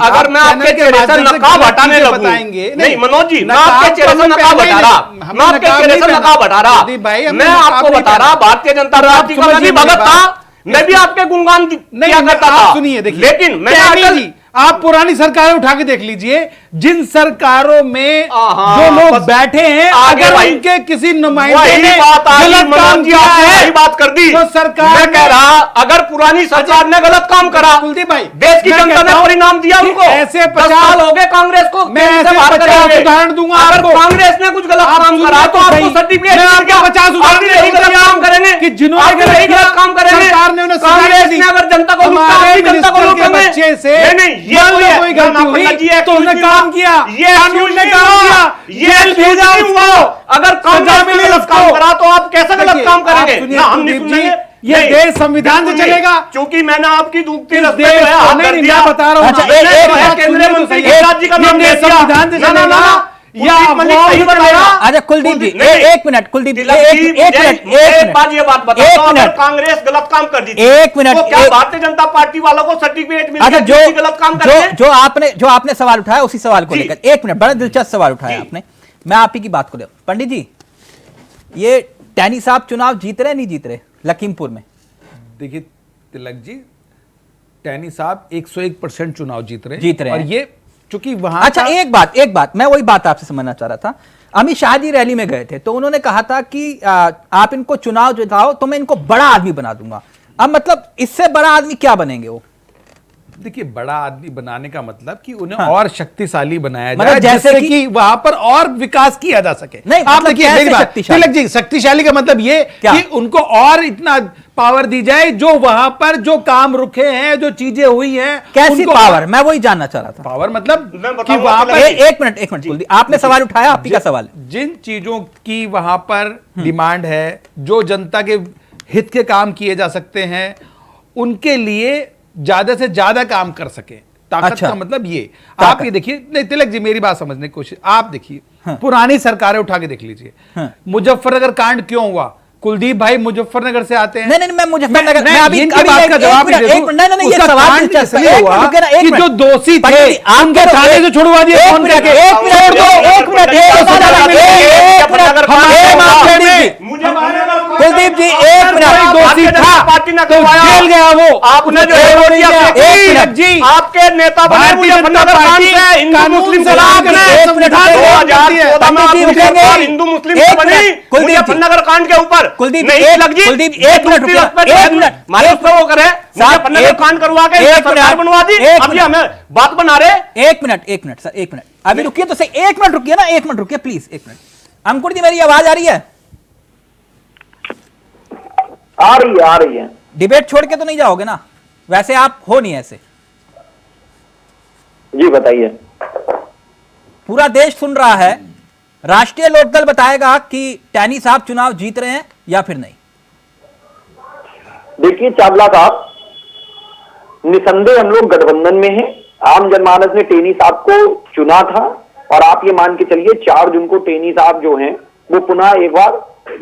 H: अगर मैं आपके चेहरे से नकाब हटाने लगूं, नहीं मनोज जी, मैं आपके चेहरे से नकाब हटा रहा, मैं आपके चेहरे से नकाब हटा रहा, मैं आपको बता रहा भारतीय जनता पार्टी का मैं भी भगत था, मैं भी आपके गुणगान किया करता था।
E: सुनिए, देखिए,
H: लेकिन मैंने
E: आप पुरानी सरकारें उठा के देख लीजिए, जिन सरकारों में जो लोग बैठे हैं, अगर उनके किसी नुमाइंदे ने गलत काम किया है,
H: बात कर दी
E: तो सरकार
H: मैं कह रहा, अगर पुरानी सरकार ने गलत काम करा,
E: कुलदीप भाई,
H: देश की जनता ने परिणाम दिया उनको।
E: ऐसे
H: 10 साल हो गए कांग्रेस को,
E: मैं ऐसे 50 उदाहरण दूंगा।
H: अगर कांग्रेस ने कुछ गलत काम करा तो आपको सर्टिफिकेट
E: 50 उदाहरण
H: गलत काम करेंगे
E: कि जिन्होंने
H: गलत काम करेंगे,
E: सरकार ने उन्हें
H: कांग्रेस ने अगर जनता को जनता को
E: बच्चे से
H: ये कोई गलती हुई
E: तो उन्होंने काम किया,
H: ये कानून ने काम किया, ये भेजा हुआ। अगर कांग्रेस ने गलत काम करा तो आप कैसे गलत काम करेंगे? ना हम नहीं सुनेंगे।
E: ये देश संविधान से चलेगा,
H: क्योंकि मैंने आपकी दुखती
E: मैं बता रहा हूं
H: केंद्रीय मंत्री गिरिराज जी का नाम
E: संविधान से चलेगा या
C: अच्छा कुलदीप जी एक मिनट, कुलदीप जी
H: एक बात ये बात बताओ, अगर कांग्रेस गलत काम कर दी
C: एक मिनट,
H: तो क्या भारतीय जनता पार्टी वालों को सर्टिफिकेट मिल
C: अच्छा
H: गया गलत काम करके?
C: जो आपने सवाल उठाया उसी सवाल को लेकर एक मिनट, बड़ा दिलचस्प सवाल उठाया आपने, मैं आप ही की बात को ले। पंडित जी, ये टैनी साहब चुनाव जीत रहे नहीं जीत रहे लखीमपुर में?
E: देखिए तिलक जी, टैनी साहब 101% चुनाव जीत रहे
C: हैं
E: और ये चूंकि वहां
C: अच्छा एक बात मैं वही बात आपसे समझना चाह रहा था। अमित शाह जी रैली में गए थे तो उन्होंने कहा था कि आप इनको चुनाव जिताओ तो मैं इनको बड़ा आदमी बना दूंगा। अब मतलब इससे बड़ा आदमी क्या बनेंगे वो?
E: देखिए, बड़ा आदमी बनाने का मतलब कि उन्हें और शक्तिशाली बनाया जाए,
C: मतलब
E: जैसे कि वहां पर और विकास किया जा सके।
C: नहीं,
E: आप
C: मतलब
E: देखिए मेरी बात, तिलक जी, शक्तिशाली का मतलब ये कि उनको और इतना पावर दी जाए, जो वहां पर जो काम रुके हैं, जो चीजें हुई हैं,
C: कैसी पावर? मैं वही जानना चाह रहा था।
E: पावर मतलब
H: कि
E: वहां पर
C: एक मिनट आपने सवाल उठाया, आप ही का सवाल।
E: जिन चीजों की वहां पर डिमांड है, जो जनता के हित के काम किए जा सकते हैं, उनके लिए ज्यादा से ज्यादा काम कर सके। ताकत
C: अच्छा।
E: का मतलब ये, आप ये देखिए, नहीं तिलक जी मेरी बात समझने की कोशिश, आप देखिए पुरानी सरकारें उठा के देख लीजिए। मुजफ्फरनगर कांड क्यों हुआ? कुलदीप भाई मुजफ्फरनगर से आते हैं।
C: नहीं मैं मुजफ्फरनगर
E: मैं अभी इनकी बात का जवाब नहीं,
C: ये सवाल
E: कि जो दोषी थे उनके थाने से छुड़वा दिए, कौन करके?
C: कुलदीप जी एक मिनट,
H: दोषी था
E: तो जेल गया वो।
H: आपने जो
E: जी
H: आपके नेता बने मुजफ्फरनगर कांड से हिंदू मुस्लिम से हिंदू मुस्लिम बनी मुजफ्फरनगर कांड के ऊपर।
C: कुलदीप एक मिनट
H: मारे उस पर वो करे मुजफ्फरनगर कांड करवा के सरकार बनवा दी, अभी हमें बात बना रहे।
C: एक मिनट सर, एक मिनट अभी रुकिए तो सही, एक मिनट रुकिए ना, एक मिनट रुकिए प्लीज, एक मिनट। अंकुर जी मेरी आवाज आ रही है?
G: आ रही है।
C: डिबेट छोड़ के तो नहीं जाओगे ना? वैसे आप हो नहीं ऐसे।
G: जी बताइए।
C: पूरा देश सुन रहा है, राष्ट्रीय लोकदल बताएगा कि टैनी साहब चुनाव जीत रहे हैं या फिर नहीं।
G: देखिए चावला साहब, निसंदेह हम लोग गठबंधन में हैं। आम जनमानस ने टेनी साहब को चुना था और आप ये मान के चलिए 4 जून को टेनी साहब जो हैं वो पुनः एक बार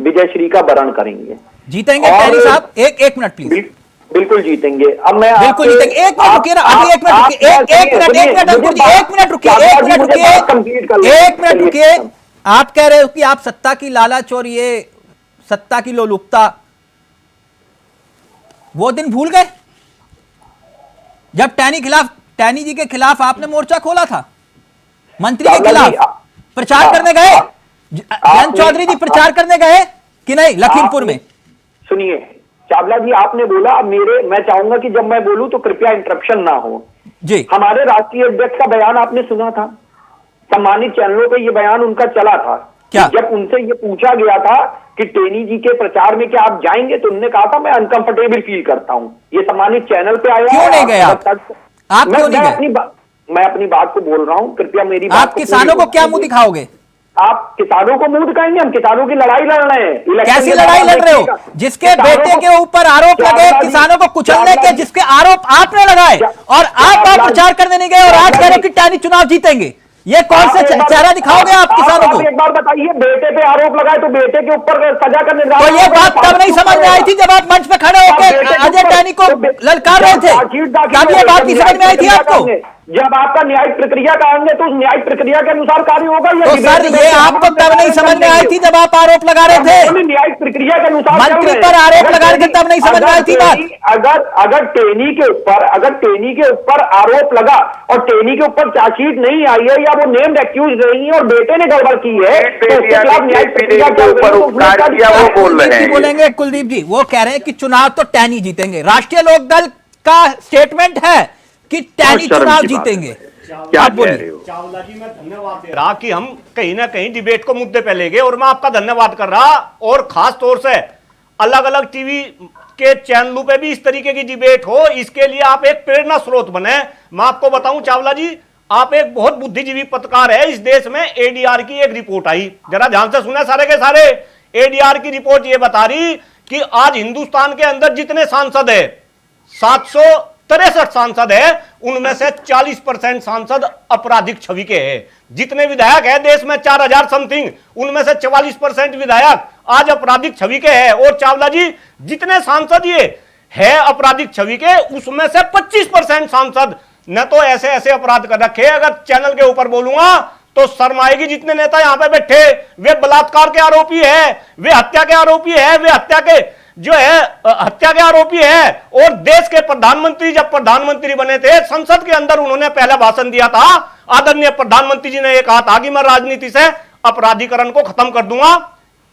G: विजय श्री का वरण करेंगे।
C: जीतेंगे टैनी साहब? एक मिनट प्लीज।
G: बिल्कुल जीतेंगे। अब मैं
C: बिल्कुल जीतेंगे। एक मिनट रुकिए ना, अभी एक मिनट रुकिए, एक मिनट रुकिए। आप कह रहे हो कि आप सत्ता की लालच और ये सत्ता की लोलुपता वो दिन भूल गए जब टैनी जी के खिलाफ आपने मोर्चा खोला था, मंत्री के खिलाफ प्रचार करने गए? जयंत चौधरी जी प्रचार करने गए कि नहीं लखीमपुर में?
G: सुनिए चावला जी, आपने बोला, मैं चाहूंगा कि जब मैं बोलूं तो कृपया इंटरप्शन ना हो
C: जी।
G: हमारे राष्ट्रीय अध्यक्ष का बयान आपने सुना था, सम्मानित चैनलों पे ये बयान उनका चला था।
C: क्या?
G: जब उनसे ये पूछा गया था कि टेनी जी के प्रचार में क्या आप जाएंगे, तो उन्होंने कहा था मैं अनकंफर्टेबल फील करता हूं। ये सम्मानित चैनल पे आया।
C: क्यों नहीं गए आप क्यों नहीं गए?
G: मैं अपनी बात को बोल रहा हूं, कृपया मेरी बात।
C: आप किसानों को क्या मुंह दिखाओगे?
G: आप किसानों को मुंह दिखाएंगे? हम किसानों की लड़ाई लड़ रहे हैं।
C: कैसी लड़ाई लड़ रहे हो? जिसके बेटे के ऊपर आरोप लगे किसानों को कुचलने के, जिसके आरोप आपने लगाए और आप प्रचार करने नहीं गए और आज कह रहे हो कि टैनी चुनाव जीतेंगे। ये कौन सा चेहरा दिखाओगे आप किसानों को?
G: एक बार बताइए, बेटे पे आरोप लगाए तो बेटे के ऊपर सजा का निर्धारण।
C: तो ये बात तब नहीं समझ में आई थी जब आप मंच पे खड़े होकर अजय टैनी को ललकार रहे थे, तब ये बात नहीं समझ में आई थी आपको?
G: जब आपका न्यायिक प्रक्रिया का अंग है तो उस न्यायिक प्रक्रिया के अनुसार कार्य होगा।
C: तो सर ये आपको तब नहीं समझ में आई थी जब आप आरोप लगा रहे थे,
G: न्यायिक प्रक्रिया के अनुसार
C: मंत्री पर आरोप लगा रहे थे, तब नहीं समझ में आई थी बात।
G: अगर टेनी के ऊपर आरोप लगा और टेनी के ऊपर चार्जशीट नहीं आई है या वो नेम्ड एक्यूज नहीं है और बेटे ने गड़बड़ की है तो उसके खिलाफ न्यायिक प्रक्रिया
C: बोलेंगे कुलदीप जी, वो कह रहे हैं कि चुनाव तो टैनी जीतेंगे। राष्ट्रीय लोकदल का स्टेटमेंट है कि टैनी चुनाव जीतेंगे।
D: क्या बोल रहे हो?
H: चावला जी मैं धन्यवाद दे रहा कि हम कहीं ना कहीं डिबेट को मुद्दे पे ले गए और मैं आपका धन्यवाद कर रहा, और खास तौर से अलग अलग टीवी के चैनलों पे भी इस तरीके की डिबेट हो, इसके लिए आप एक प्रेरणा स्रोत बने। मैं आपको बताऊं चावला जी, आप एक बहुत बुद्धिजीवी पत्रकार है। इस देश में एडीआर की एक रिपोर्ट आई, जरा ध्यान से सुने सारे के सारे। एडीआर की रिपोर्ट ये बता रही कि आज हिंदुस्तान के अंदर जितने सांसद है 763 सांसद है, उनमें से 40% सांसद आपराधिक छवि के हैं। जितने विधायक है देश में 4000 समथिंग, उनमें से 44% विधायक आज आपराधिक छवि के हैं। और चावला जी जितने सांसद ये है आपराधिक छवि के, उसमें से 25% सांसद न तो ऐसे ऐसे अपराध कर रखे, अगर चैनल के ऊपर बोलूंगा तो शर्माएगी। जितने नेता यहां पे बैठे वे बलात्कार के आरोपी है, वे हत्या के आरोपी है, वे हत्या के जो है हत्या के आरोपी है। और देश के प्रधानमंत्री जब प्रधानमंत्री बने थे, संसद के अंदर उन्होंने पहला भाषण दिया था, आदरणीय प्रधानमंत्री जी ने यह कहा था कि मैं राजनीति से अपराधीकरण को खत्म कर दूंगा।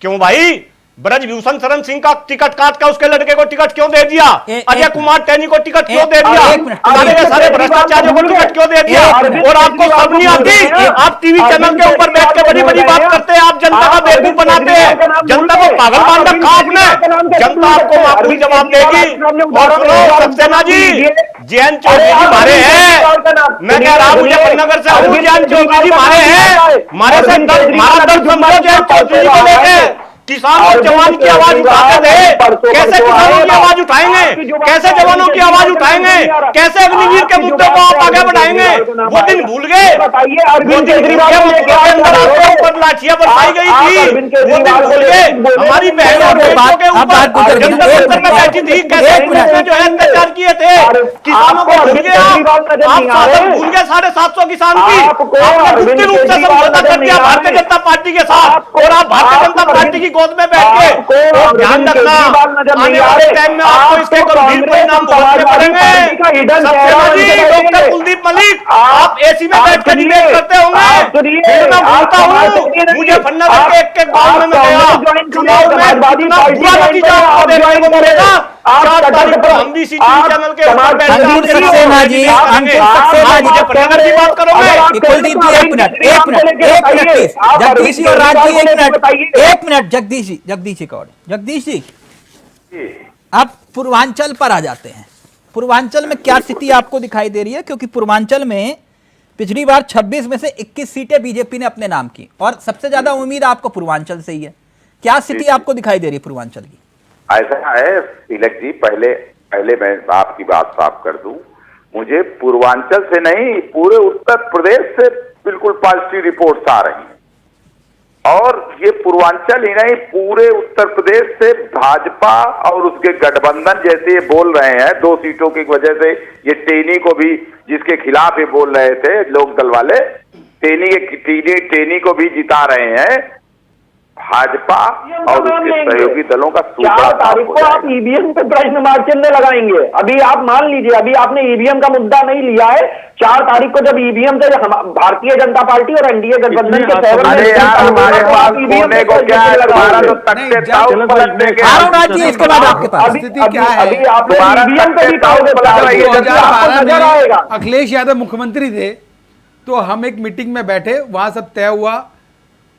H: क्यों भाई? ब्रजभूषण शरण सिंह का टिकट काट कर उसके लड़के को टिकट क्यों दे दिया? अजय कुमार टैनी को टिकट क्यों दे दिया? सारे भ्रष्टाचारियों को टिकट क्यों दे दिया? और आपको सब नहीं आती, आप टीवी चैनल के ऊपर बैठ के बड़ी बड़ी बात करते हैं, आप जनता का बेवकूफ बनाते हैं, जनता को पागल मान रखा आपने। जनता आपको माकूल जवाब देगी। और सुनो सक्सेना जी, जैन चौधरी जी मारे हैं, मैं कह रहा हूं मुजफ्फरनगर से हूं, जैन चौधरी जी मारे हैं, मारे से मारा दर्द समझो जैन चौधरी को लेके। किसान और जवान की आवाज उठाते थे, कैसे किसानों की आवाज उठाएंगे, कैसे जवानों की आवाज उठाएंगे, कैसे अग्निवीर के मुद्दे को आप आगे बढ़ाएंगे? वो दिन भूल गए, वो दिन ऊपर लाठियां बरसाई गई थी, वो दिन भूल गए। हमारी बहनों के ऊपर जनता में बैठी थी, कैसे जो है अत्याचार किए थे, किसानों को भूल गए आप शासन भूल गए। 750 किसान की आपने गुप्त रूप से समझौता कर दिया भारतीय जनता पार्टी के साथ, और आप भारतीय जनता पार्टी की गोद में बैठ के और ध्यान रखना आने वाले टाइम में आपको इसके गंभीर परिणाम भुगतने पड़ेंगे। डॉक्टर कुलदीप मलिक, आप एसी में बैठ कर डिबेट करते होंगे, मैं बोलता हूँ मुजफ्फरनगर के एक गांव में मैं गया, चुनाव में इतना बुरा नतीजा आपको देखने को मिलेगा। 4 तारीख को हम भी चैनल के ऊपर बैठ कर
C: सक्सेना जी,
H: मुजफ्फरनगर की बात करोगे।
C: कुलदीप जी एक मिनट जगदीश जी और राज जी एक मिनट जगदीश जी आप पूर्वांचल पर आ जाते हैं। पूर्वांचल में क्या स्थिति आपको दिखाई दे रही है? क्योंकि पूर्वांचल में पिछली बार 26 में से 21 सीटें बीजेपी ने अपने नाम की, और सबसे ज्यादा उम्मीद आपको पूर्वांचल से ही है। क्या स्थिति आपको दिखाई दे रही है पूर्वांचल की?
F: ऐसा है तिलक जी, पहले मैं आपकी बात साफ कर दूं, मुझे पूर्वांचल से नहीं पूरे उत्तर प्रदेश से बिल्कुल पॉजिटिव रिपोर्ट्स आ रही हैं। और ये पूर्वांचल ही नहीं, पूरे उत्तर प्रदेश से भाजपा और उसके गठबंधन जैसे ये बोल रहे हैं 2 सीटों की वजह से, ये टेनी को भी जिसके खिलाफ ये बोल रहे थे लोक दल वाले, टेनी को भी जिता रहे हैं भाजपा और उसके सहयोगी दलों का।
G: 4 तारीख को आप ईवीएम पे प्रश्न मार्क चिन्ह लगाएंगे। अभी आप मान लीजिए, अभी आपने ईवीएम का मुद्दा नहीं लिया है। 4 तारीख को जब ईवीएम से भारतीय जनता पार्टी और एनडीए गठबंधन के
F: हमारे पास होने को क्या है, हमारा तो तख्ते ताऊ पलटने के
C: इसके बाद आपके पास
E: स्थिति क्या है?
G: अभी आप ईवीएम पे भी नजर आएगा।
E: अखिलेश यादव मुख्यमंत्री थे तो हम एक मीटिंग में बैठे, वहां सब तय हुआ,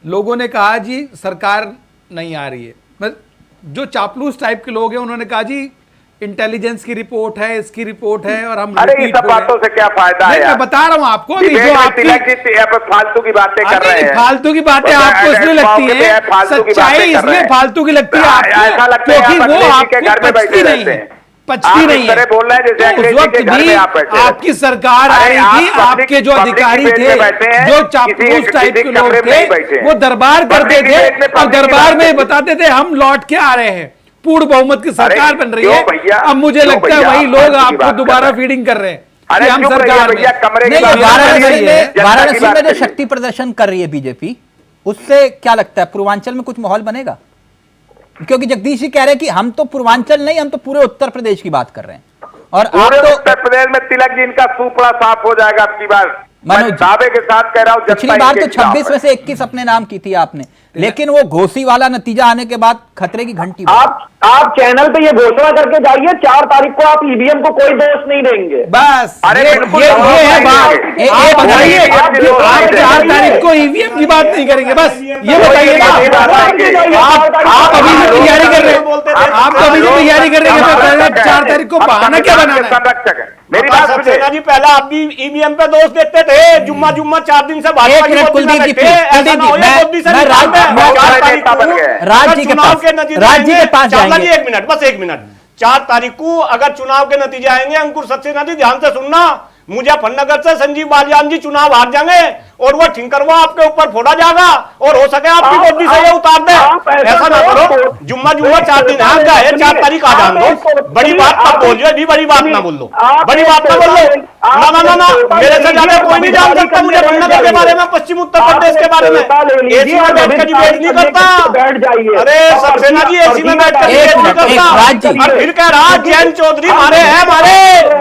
E: लोगों ने कहा जी सरकार नहीं आ रही है। जो चापलूस टाइप के लोग हैं उन्होंने कहा जी इंटेलिजेंस की रिपोर्ट है, इसकी रिपोर्ट है, और हम
F: अरे इन सब बातों से क्या फायदा है?
E: मैं बता रहा हूं आपको,
F: फालतू की बातें कर रहे हैं।
E: फालतू की बातें आपको इसलिए लगती है, सच्चाई इसलिए फालतू की लगती है आपको क्योंकि वो आपको पचती नहीं है, पचती नहीं है।
F: बोल रहे हैं जैसे
E: उस वक्त भी आपकी सरकार आई थी, आपके जो अधिकारी थे, जो चापलूस टाइप के लोग थे, वो दरबार करते थे और दरबार में बताते थे हम लौट के आ रहे हैं, पूर्ण बहुमत की सरकार बन रही है। अब मुझे लगता है वही लोग आपको दोबारा फीडिंग कर रहे हैं।
F: अरे
E: हम
F: चुप रहिए
E: सरकार में
F: भैया, कमरे
C: नहीं,
F: के बाहर
C: वाराणसी
F: आइए,
C: में
F: जनता की
C: वाराणसी
F: बात
C: में जो
F: करिए।
C: शक्ति प्रदर्शन कर रही है बीजेपी, उससे क्या लगता है पूर्वांचल में कुछ माहौल बनेगा? क्योंकि जगदीश जी कह रहे हैं कि हम तो पूर्वांचल नहीं, हम तो पूरे उत्तर प्रदेश की बात कर रहे हैं, और आप
F: पूरे
C: तो
F: उत्तर प्रदेश में तिलक जी इनका सुपड़ा साफ हो जाएगा अब की बार। मैं
C: मनोज जी,
F: दावे के साथ कह रहा हूं, जनता
C: पिछली बार तो
F: इनके खिलाफ
C: 26 में
F: है।
C: से 21 अपने नाम की थी आपने, लेकिन वो घोसी वाला नतीजा आने के बाद खतरे की घंटी बजी।
G: आप चैनल पे ये घोषणा करके जाइए 4 तारीख को आप ईवीएम को कोई दोष नहीं देंगे।
E: बस
F: अरे
E: ये
F: बिल्कुल
E: ये
F: दबाव
E: है
F: नहीं
E: बात।
F: देंगे।
E: आप बताइए,
F: आप
E: आप 4 तारीख को ईवीएम की बात नहीं करेंगे, बस ये बताइए ना। आप अभी से तैयारी कर रहे हैं, आप तो अभी से तैयारी कर रहे हैं 4 तारीख को बहाना क्या बनाना है?
F: संरक्षक है। मेरी बात सुनिए,
H: सक्सेना जी, पहले आप भी ईवीएम पे दोष देते थे, जुम्मा 4 दिन से भाजपा
C: एक
H: की
C: मिनट
H: गोदी में
C: कुलदीप जी,
H: बैठे, ऐसा
C: कुलदीप
H: ना हो
C: जी,
H: ये
C: मैं-
H: गोदी से
C: मैं
H: निकाल
C: राज-
H: दें।
C: मैं-
H: 4 तारीख
F: नेता बन
H: को
F: गए।
C: राज
H: अगर
C: जी के
H: चुनाव
C: पास-
H: के नतीजे
C: राज जी के
H: आएंगे,
C: पास
H: चावला
C: जाएंगे।
H: जी 1 मिनट, बस 1 मिनट, 4 तारीख को अगर चुनाव के नतीजे आएंगे, अंकुर सक्सेना जी ध्यान से सुनना, मुजफ्फरनगर से संजीव बालियान जी चुनाव हार जाएंगे और वो ठिंकरवा आपके ऊपर फोड़ा जाएगा और हो सके आपकी गोदी से ये उतार दे। ऐसा ना करो, जुम्मा 4 दिन आ गए, 4 तारीख आ जान दो। बड़ी बात मत बोलिए, भी बड़ी बात ना बोल लो, बड़ी बात ना बोल लो। ना ना ना ना, मेरे से ज्यादा कोई नहीं जान सकता मुजफ्फरनगर के बारे में, पश्चिम उत्तर प्रदेश के बारे में। एसी में बैठ कर डिबेट नहीं करता।
G: बैठ जाइए।
H: अरे सक्सेना जी एसी में बैठ कर डिबेट नहीं करता। और फिर कह रहा जैन चौधरी मारे हैं,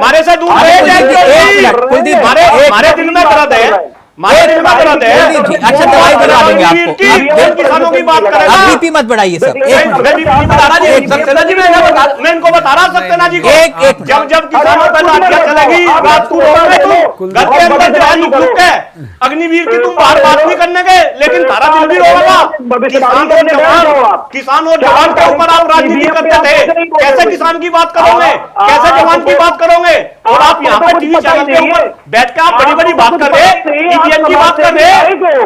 H: मारे से दूर रहे जैन चौधरी।
C: कुलदीप,
H: मारे दिल में दर्द है, मारे दिल में दर्द है।
C: कुलदीप जी, अच्छा दवाई दिला देंगे आपको।
H: आप किसानों की बात करेगा।
C: आप बीपी मत बढ़ाइए सर, एक मिनट।
H: मैं बीपी बता रहा जी, सक्सेना जी, मैं इनको बता रहा सक्सेना जी को।
C: एक-
H: जब जब किसानों पर लाठियां चलेगी, रात को रोक तू घर के अंदर जो है नुक है, अग्निवीर की तुम बाहर बात नहीं करने गए, लेकिन तारा दिल भी रोगा। किसान और जवान के ऊपर आप राजनीति करते थे, कैसे किसान की बात करोगे, कैसे जवान की बात करोगे? और आप यहाँ पर टीवी चैनल के ऊपर बैठ के आप बड़ी बड़ी बात कर रहे, ईवीएम की बात कर रहे,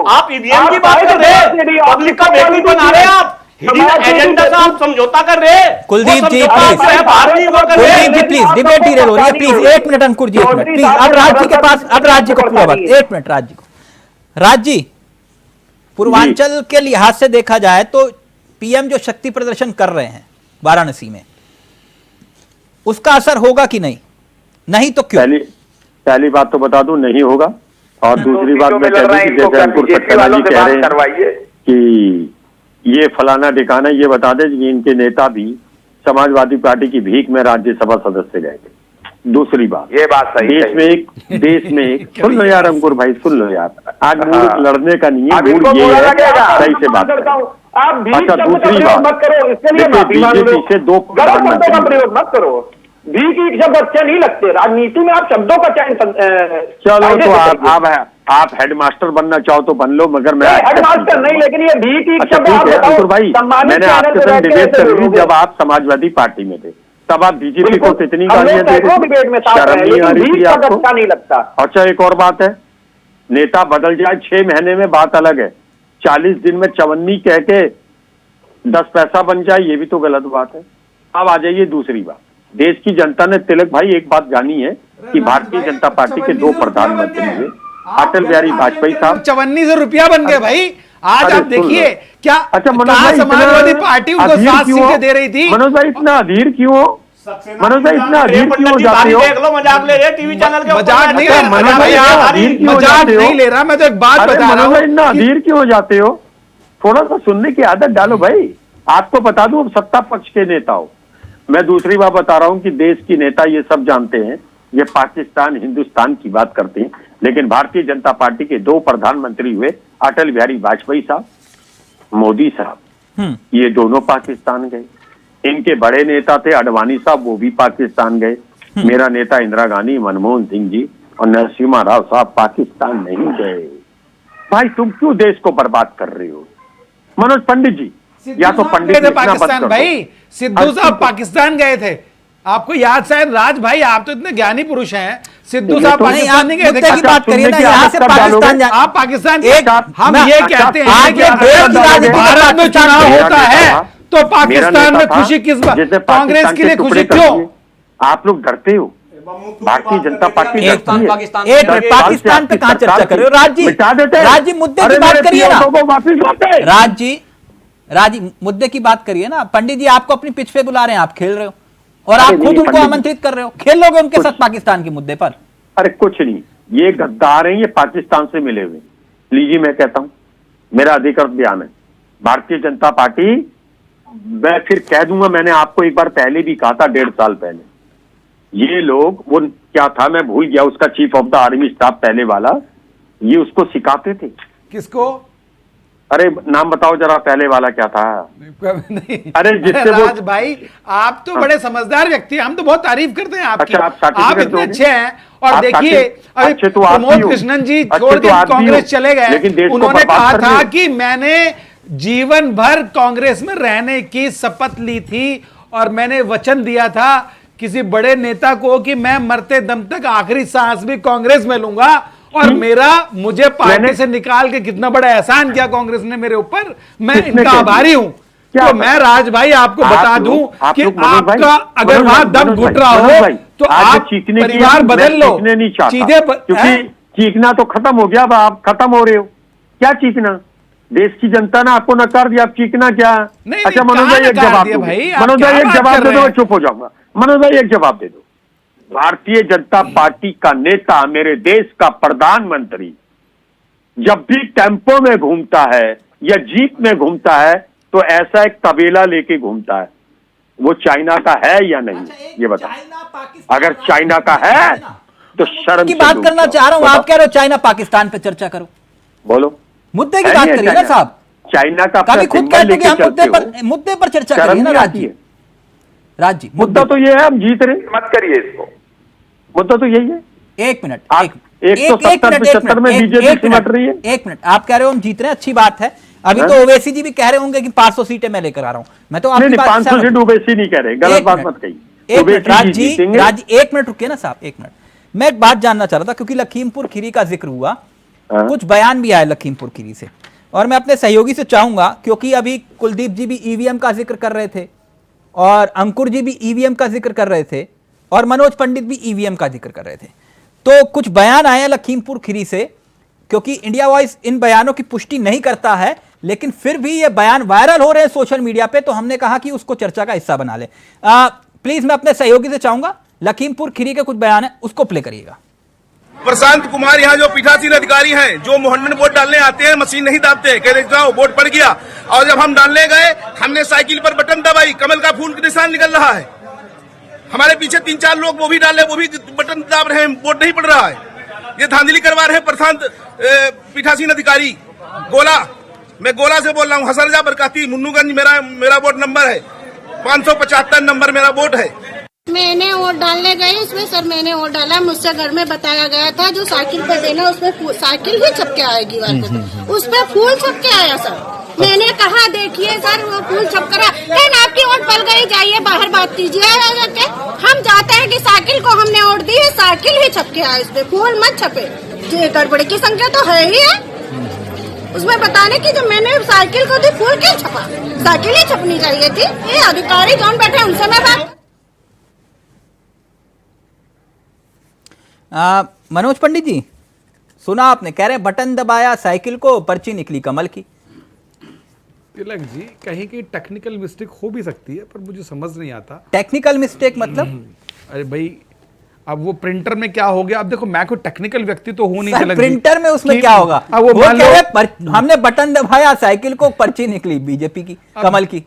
H: आप ईवीएम की बात कर रहे, पब्लिक का बेटी बना रहे, आप हिडन एजेंडा से आप समझौता कर रहे।
C: कुलदीप जी,
H: वो समझौता
C: प्लीज।
H: आप बाहर नहीं वो कर रहे।
C: कुलदीप जी प्लीज, डिबेट ही हो रही है, please 1 minute Ankur ji, 1 minute please. अब राज्य के पास, अब राज्य को पूरा बात, 1 मिनट राज्य को। राज्य पूर्वांचल के लिहाज से देखा जाए तो पीएम जो शक्ति प्रदर्शन कर रहे हैं वाराणसी में, उसका असर होगा कि नहीं? नहीं तो क्यों?
D: पहली बात तो बता दूं, नहीं होगा। और दूसरी बात मैं कह दूं कि जैसे अंकुर सक्सेना जी कह रहे हैं कि ये फलाना ठिकाना, ये बता दें कि इनके नेता भी समाजवादी पार्टी की भीख में राज्यसभा सदस्य गए थे। दूसरी बात,
F: ये बात सही
D: देश में एक सुन लो यार अंकुर भाई, सुन लो यार, आज मूड लड़ने का नहीं है, मूड ये है सही से बात करो।
G: आप
D: अच्छा, दूसरी बात,
G: मत करो, इसके लिए माफी मांग लो।
D: बीजेपी से 2
G: गलत शब्दों का प्रयोग मत करो। भी की शब्द अच्छे नहीं लगते, राजनीति में आप शब्दों का चयन
D: चलो तो आप हेडमास्टर बनना चाहो तो बन लो, मगर मैं
G: हेडमास्टर नहीं, लेकिन ये भी की
D: अच्छा
G: शब्द आप
D: ठीक है
G: बताओ,
D: अंकुर भाई,
G: सम्मानित
D: मैंने
G: चैनल
D: आपके
G: पे
D: साथ
G: बैठ के
D: डिबेट
G: ऐसे
D: कर ली
G: बोलोगे।
D: जब आप समाजवादी पार्टी में थे, तब आप बीजेपी को
G: बिल्कुल,
D: कितनी
G: हम लोग
D: गालियां दे
G: सैकड़ों
D: रहे
G: डिबेट में
D: थे,
G: साथ
D: शर्म
G: रहे,
D: नहीं आ
G: लेकिन
D: रही थी
G: बीच का
D: आपको?
G: अच्छा नहीं लगता।
D: अच्छा एक और बात है, नेता बदल जाए 6 महीने में बात अलग है, 40 दिन में चवन्नी कह के 10 पैसा बन जाए, ये भी तो गलत बात है। अब आ जाइए दूसरी बात, देश की जनता ने, तिलक भाई एक बात जानी है कि भारतीय जनता पार्टी के 2 प्रधानमंत्री हुए, अटल बिहारी वाजपेयी साहब
E: 54 रुपया बन गए भाई। आज
D: अरे
E: आप देखिए क्या,
D: अच्छा मनोज
E: कहाँ
D: भाई,
E: समाजवादी पार्टी उनको 7 सीटें दे रही थी।
D: मनोज भाई इतना अधीर क्यों हो? मनोज भाई इतना अधीर क्यों हो जाते हो?
H: देख लो, मजाक ले रहे टीवी चैनल के ऊपर।
E: मजाक नहीं
D: अच्छा,
E: ले
D: मनोज
E: रहा
D: भाई
E: भैया,
D: इतना अधीर क्यों हो
E: मजाक
D: जाते हो?
E: नहीं ले रहा, मैं तो एक बात
D: अरे
E: बता रहा
D: मनोज भाई इतना
E: हूँ।
D: अधीर क्यों हो जाते हो? थोड़ा सा सुनने की आदत डालो भाई। आपको बता दूं, अब सत्ता पक्ष के नेता हो, मैं दूसरी बार बता रहा हूं कि देश की नेता ये सब जानते हैं, ये पाकिस्तान हिंदुस्तान की बात करते हैं, लेकिन भारतीय जनता पार्टी के 2 प्रधानमंत्री हुए, अटल बिहारी वाजपेयी साहब, मोदी साहब, ये दोनों पाकिस्तान गए। इनके बड़े नेता थे अडवाणी साहब, वो भी पाकिस्तान गए। मेरा नेता इंदिरा गांधी, मनमोहन सिंह जी और नरसिम्हा राव साहब पाकिस्तान नहीं गए। भाई तुम क्यों देश को बर्बाद कर रहे हो? मनोज पंडित जी, या तो पंडित
E: गए थे
D: लिखना बंद
E: पाकिस्तान
D: कर दो।
E: भाई, सिद्धू साहब पाकिस्तान गए थे, आपको याद शायद। राज भाई आप तो इतने ज्ञानी पुरुष हैं, सिद्धू साहब पाकिस्तान नहीं गए थे।
C: मुद्दे की बात करिए ना, यहाँ से पाकिस्तान जा-
E: आप पाकिस्तान
C: एक-
E: हम
C: ना-
E: ये कहते हैं
C: आगे
E: कि
C: देश की राजनीति में
E: भारत में
C: पाकिस्तान
E: चुनाव
C: मेरा
E: होता है तो पाकिस्तान में खुशी किस बात?
D: जिसने
E: कांग्रेस
D: पाकिस्तान
E: के लिए खुशी
D: टुकड़े कर
E: क्यों?
D: दिए। आप लोग डरते हो, भारतीय जनता पार्टी डरती है।
C: एक मिनट,
D: 10 साल
C: पाकिस्तान
D: से
C: पे कहां
D: आपकी
C: चर्चा कर रहे हो? राज जी,
D: मिटा देते हैं।
C: राज जी मुद्दे की
D: अरे
C: बात
D: मेरे
C: करिए ना।
D: PO को वापिस लाते।
C: राज जी मुद्दे की बात करिए ना। पंडित जी आपको अपनी पिच पे बुला रहे हैं, आप खेल रहे हो और
D: अरे
C: आप
D: नहीं,
C: खुद उनको
D: पंडित जी।
C: आमंत्रित कर रहे हो, खेल लोगे उनके साथ पाकिस्तान के मुद्दे पर?
D: अरे कुछ नहीं, ये गद्दार हैं, ये पाकिस्तान से मिले हुए। लीजिए मैं कहता हूं, मेरा अधिकृत बयान है, भारतीय जनता पार्टी, मैं फिर कह दूंगा, मैंने आपको एक बार पहले भी कहा था, 1.5 साल पहले, ये लोग, वो क्या था मैं भूल गया, उसका chief of the army staff पहले वाला, ये उसको सिखाते थे।
E: किसको?
D: अरे नाम बताओ जरा, पहले वाला क्या था?
E: नहीं।
D: अरे जिससे वो
E: राज भाई, आप तो बड़े समझदार व्यक्ति हैं, हम तो बहुत तारीफ करते हैं आपकी।
D: अच्छा,
E: आप इतने अच्छे हैं। और
D: आप
E: देखिए, अभी
D: अच्छे तो आप
E: प्रमोद
D: भी हो।
E: कृष्णन जी
D: अच्छे
E: छोड़
D: तो
E: के
D: आप भी
E: कांग्रेस
D: हो।
E: चले गए,
D: लेकिन देश को
E: उन्होंने
D: बर्बाद
E: कहा
D: कर
E: था
D: दिया।
E: कि मैंने जीवन भर कांग्रेस में रहने की शपथ ली थी और मैंने वचन दिया था किसी बड़े नेता को कि मैं मरते दम तक आखिरी सांस भी कांग्रेस में लूंगा, और मेरा, मुझे पार्टी से निकाल के कितना बड़ा एहसान किया कांग्रेस ने मेरे ऊपर, मैं इनका आभारी हूं। तो मैं राज भाई आपको बता दूं कि आपका अगर वहां दम घुट रहा हो तो आप परिवार बदल लो, चीजें
D: क्योंकि चीखना तो खत्म हो गया, अब आप खत्म हो रहे हो। क्या चीखना? देश की जनता ने आपको नकार दिया, आप चीखना क्या? अच्छा मनोज भाई एक जवाब दो, मनोज भाई एक जवाब दे दो, चुप हो जाऊंगा। मनोज भाई एक जवाब दे दो। भारतीय जनता पार्टी का नेता, मेरे देश का प्रधानमंत्री, जब भी टेम्पो में घूमता है या जीप में घूमता है तो ऐसा एक तबेला लेके घूमता है। वो चाइना का है या नहीं, ये बताओ। अगर चाइना का है तो शर्म
C: की बात करना चाह रहा हूं, आप कह रहे हो चाइना पाकिस्तान पे चर्चा करो,
D: बोलो,
C: मुद्दे की बात करिए ना साहब।
D: चाइना का
C: कभी खुद कहते हैं कि हम मुद्दे पर चर्चा करिए ना राज जी। राज जी,
D: मुद्दा तो ये है, हम जीत रहे,
F: मत करिए इसको,
D: मुद्दा तो यही है।
C: एक मिनट,
D: 170-75 में बीजेपी सिमट रही है।
C: एक मिनट, आप कह रहे हो हम जीत रहे हैं, अच्छी बात है। अभी तो ओवैसी जी भी कह रहे होंगे कि 500 सीटें मैं लेकर आ रहा हूं। मैं तो आपकी बात
D: 500 सीट ओवैसी नहीं कह रहे, गलत बात मत कहिए।
C: एक मिनट राज जी, एक मिनट रुकिए ना साहब, एक मिनट। मैं एक बात जानना चाह रहा था, क्योंकि लखीमपुर खीरी का जिक्र हुआ, कुछ बयान भी आए लखीमपुर खीरी से, और मैं अपने सहयोगी से चाहूंगा, क्योंकि अभी कुलदीप जी भी ईवीएम का जिक्र कर रहे थे और अंकुर जी भी ईवीएम का जिक्र कर रहे थे और मनोज पंडित भी ईवीएम का जिक्र कर रहे थे, तो कुछ बयान आए हैं लखीमपुर खीरी से, क्योंकि इंडिया वॉइस इन बयानों की पुष्टि नहीं करता है, लेकिन फिर भी ये बयान वायरल हो रहे हैं सोशल मीडिया पे, तो हमने कहा कि उसको चर्चा का हिस्सा बना ले। प्लीज मैं अपने सहयोगी से चाहूंगा, लखीमपुर खीरी के कुछ बयान है, उसको प्ले करिएगा।
B: प्रशांत कुमार यहाँ जो पीठासीन अधिकारी हैं, जो मोहन वोट डालने आते हैं, मशीन नहीं दाबते, कहते जाओ वोट पड़ गया, और जब हम डालने गए, हमने साइकिल पर बटन दबाई, कमल का फूल का निशान निकल रहा है। हमारे पीछे 3-4 लोग वो भी डाले, वो भी बटन दाब रहे हैं, वोट नहीं पड़ रहा है। ये धांधली करवा रहे हैं प्रशांत पीठासीन अधिकारी। गोला, मैं गोला से बोल रहा हूँ, हसरजा बरकाती, मुन्नूगंज मेरा वोट नंबर है, 575 नंबर मेरा वोट है।
A: मैंने वोट डालने गई, उसमें सर मैंने वोट डाला, मुझसे घर में बताया गया था जो साइकिल पे देना, उसमें साइकिल ही छपके आएगी, उस पे फूल छपके आया सर। मैंने कहा देखिए सर वो फूल छप कर, आपकी वोट पड़ गई, जाइए बाहर बात कीजिए। हम जाते हैं कि साइकिल को हमने वोट दी है, साइकिल ही छपके आए, उस पे फूल मत छपे। गड़बड़ी की संख्या तो है ही है उसमें बताने की, जब मैंने साइकिल को दी फूल क्यों छपा? साइकिल ही छपनी चाहिए थी। ये अधिकारी कौन बैठे उनसे मैं बात।
C: मनोज पंडित जी, सुना आपने, कह रहे बटन दबाया साइकिल को, पर्ची निकली कमल की।
E: तिलक जी, कहीं की टेक्निकल मिस्टेक हो भी सकती है, पर मुझे समझ नहीं आता।
C: टेक्निकल मिस्टेक मतलब?
E: अरे भाई, अब वो प्रिंटर में क्या हो गया? अब देखो, मैं कोई टेक्निकल व्यक्ति तो हूं नहीं तिलक जी।
C: प्रिंटर में उसमें क्या होगा?
E: अब वो
C: हमने बटन दबाया साइकिल को, पर्ची निकली बीजेपी की, कमल की।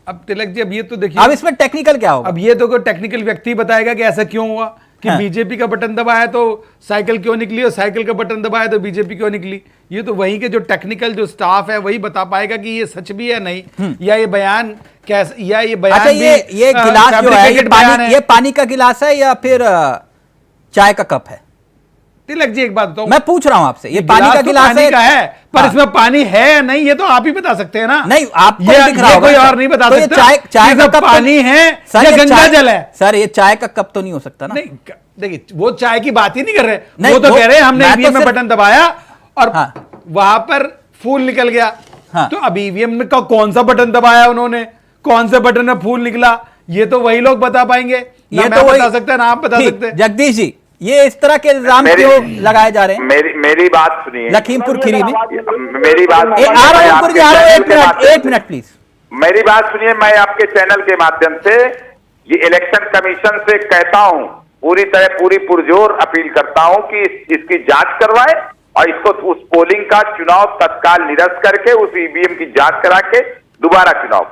E: अब तिलक जी, अब ये तो देखिए,
C: अब इसमें टेक्निकल क्या होगा?
E: अब ये तो कोई टेक्निकल व्यक्ति बताएगा कि ऐसा क्यों हुआ, कि बीजेपी का बटन दबाया तो साइकिल क्यों निकली और साइकिल का बटन दबाया तो बीजेपी क्यों निकली। ये तो वहीं के जो टेक्निकल जो स्टाफ है वही बता पाएगा कि ये सच भी है नहीं, या ये बयान कैसे, या ये बयान
C: अच्छा, ये गिलास जो है, ये पानी का गिलास है या फिर चाय का कप है?
E: तिलक जी एक बात बताओ,
C: मैं पूछ रहा हूं आपसे, ये पानी का गिलास है,
E: पर इसमें पानी है या नहीं ये तो आप ही बता सकते हैं ना।
C: नहीं, आप
E: कोई और नहीं बता सकता।
C: चाय का कप
E: पानी है या गंगा जल है?
C: सर ये चाय का कप तो नहीं हो सकता ना।
E: नहीं, देखिए वो चाय की बात ही नहीं कर रहे, वो तो कह रहे हैं हमने ईवीएम में बटन दबाया और वहां पर फूल निकल गया। तो अब ईवीएम में कौन सा बटन दबाया उन्होंने, कौन से बटन में फूल निकला, ये तो वही लोग बता पाएंगे। ये तो बता सकते हैं ना आप बता सकते हैं।
C: जगदीश जी, ये इस तरह के इल्जाम क्यों लगाए जा रहे हैं?
F: मेरी बात सुनिए।
C: लखीमपुर खीरी में
F: मेरी बात
C: आ रहा हूं, एक मिनट प्लीज,
F: मेरी बात सुनिए। मैं आपके चैनल के माध्यम से ये इलेक्शन कमीशन से कहता हूं पूरी तरह पूरी पुरजोर अपील करता हूं कि इसकी जांच करवाए और इसको उस पोलिंग का चुनाव तत्काल निरस्त करके उस ईवीएम की जांच करा के दोबारा चुनाव।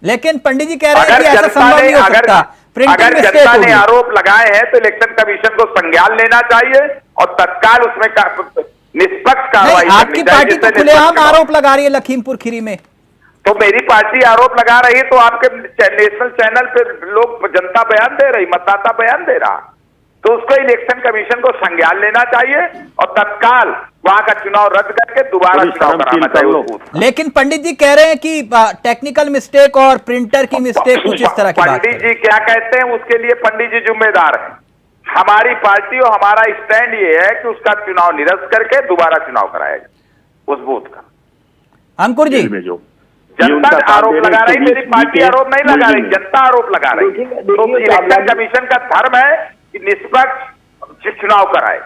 C: लेकिन पंडित जी कह रहे हैं कि ऐसा संभव नहीं हो सकता।
F: अगर जनता ने आरोप लगाए हैं तो इलेक्शन कमीशन को संज्ञान लेना चाहिए और तत्काल उसमें निष्पक्ष कार्रवाई।
C: आपकी पार्टी तो खुलेआम आरोप लगा रही है लखीमपुर खीरी में।
F: तो मेरी पार्टी आरोप लगा रही है तो आपके नेशनल चैनल पे लोग, जनता बयान दे रही, मतदाता बयान दे रहा, तो उसको इलेक्शन कमीशन को संज्ञान लेना चाहिए और तत्काल वहां का चुनाव रद्द करके दोबारा चुनाव कराना चाहिए।
C: लेकिन पंडित जी कह रहे हैं कि टेक्निकल मिस्टेक और प्रिंटर की मिस्टेक कुछ इस तरह की बात है।
F: पंडित जी क्या कहते हैं उसके लिए पंडित जी जिम्मेदार है। हमारी पार्टी और हमारा स्टैंड ये है कि उसका चुनाव निरस्त करके दोबारा चुनाव कराएगा उस बूथ का।
C: अंकुर जी,
F: जनता आरोप लगा रही, मेरी पार्टी आरोप नहीं लगा रही, जनता आरोप लगा रही। तो इलेक्शन कमीशन का धर्म है कि निष्पक्ष चुनाव कराए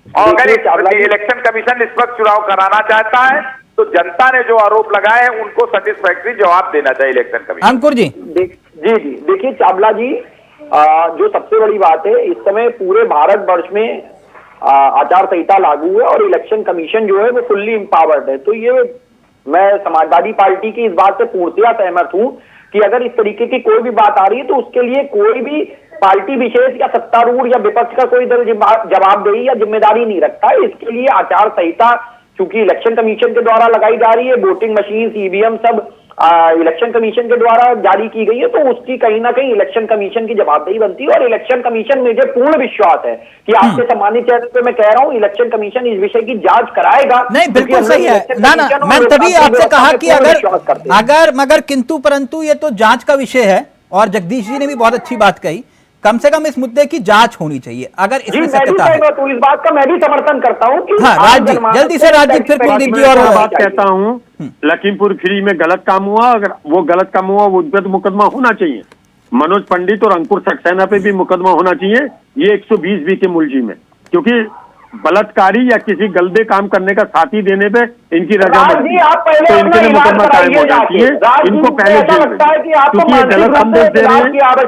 F: और अगर इलेक्शन कमीशन निष्पक्ष चुनाव कराना चाहता है तो जनता ने जो आरोप लगाए हैं उनको सेटिस्फैक्टरी जवाब देना चाहिए इलेक्शन कमीशन।
C: अंकुर जी
G: जी देखिए चावला जी, जो सबसे बड़ी बात है इस समय पूरे भारतवर्ष में आचार संहिता लागू है और इलेक्शन कमीशन जो है वो फुल्ली एम्पावर्ड है। तो ये मैं समाजवादी पार्टी की इस बात से पूर्णतया सहमत हूं कि अगर इस तरीके की कोई भी बात आ रही है तो उसके लिए कोई भी पार्टी विशेष या सत्तारूढ़ या विपक्ष का कोई दल जवाबदेही या जिम्मेदारी नहीं रखता है। इसके लिए आचार संहिता चूंकि इलेक्शन कमीशन के द्वारा लगाई जा रही है, वोटिंग मशीन, ईवीएम सब इलेक्शन कमीशन के द्वारा जारी की गई है, तो उसकी कहीं ना कहीं इलेक्शन कमीशन की जवाबदेही बनती है। और इलेक्शन कमीशन, मुझे पूर्ण विश्वास है कि आपके सम्मानित चैनल पे मैं कह रहा हूं इलेक्शन कमीशन इस विषय की जांच कराएगा।
C: नहीं, बिल्कुल सही है ना, मैं तभी आपसे कहा कि अगर मगर किंतु परंतु ये तो जांच का विषय है और जगदीश जी ने भी बहुत अच्छी बात कही, कम से कम इस मुद्दे की जांच होनी चाहिए अगर इसमें सत्यता है।
G: तो इस बात का मैं भी समर्थन करता हूं कि
C: राजदीप, जल्दी से राजदीप, फिर कुलदीप जी। और
D: बात कहता हूं, लखीमपुर खीरी में गलत काम हुआ, अगर वो गलत काम हुआ वो उस पर तो मुकदमा होना चाहिए। मनोज पंडित और अंकुर सक्सेना पे भी मुकदमा होना चाहिए, ये 120 के मुलजिम है, क्योंकि बलात्कारी या किसी गलदे काम करने का साथी देने पे इनकी रजामंदी तो इनके लिए मुकदमा कायम हो जाती है। इनको पहले जेल में, क्योंकि ये गलत संदेश दे रहे हैं।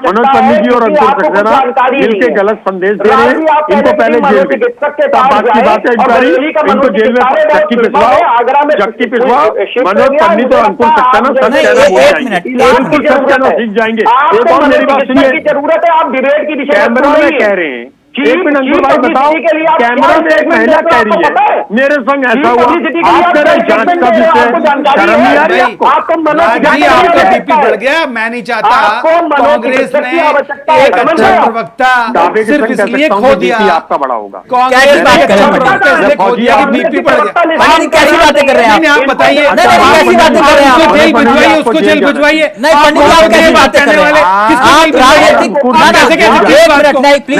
D: मनोज पंडित जी और अंकुर सक्सेना मिलकर गलत संदेश दे रहे हैं, इनको पहले जेल में। बात की बात है इंक्वायरी, इनको जेल में चक्की पिसवाओ। मनोज पंडित और अंकुर सक्सेना अंकुर सक्सेना सीख जाएंगे। एक और मेरी बात सुनिए,
G: जरूरत है आप डिबेट की दिशा
D: कैमरा में कह रहे हैं, एक मिनट अंकुर भाई बताओ, कैमरा में एक महिला कह रही है मेरे संग ऐसा हुआ, आप कह रहे जांच का विषय, शर्म नहीं आ रही आपको?
E: आपका बीपी बढ़ गया, मैं नहीं चाहता कांग्रेस ने एक अच्छा प्रवक्ता सिर्फ इसलिए खो दिया,
D: आपका बड़ा होगा।
E: कांग्रेस ने अच्छा प्रवक्ता इसलिए खो दिया कि बीपी बढ़ गया।
C: कैसी बातें कर रहे हैं
E: आप बताइए,
C: कैसी बातें कर रहे हैं?
E: उसको जेल भिजवाइए, उसको जेल भिजवाइए।
C: नहीं पंडित जी, आप कैसी बातें कर रहे हैं? आप राजनीतिक,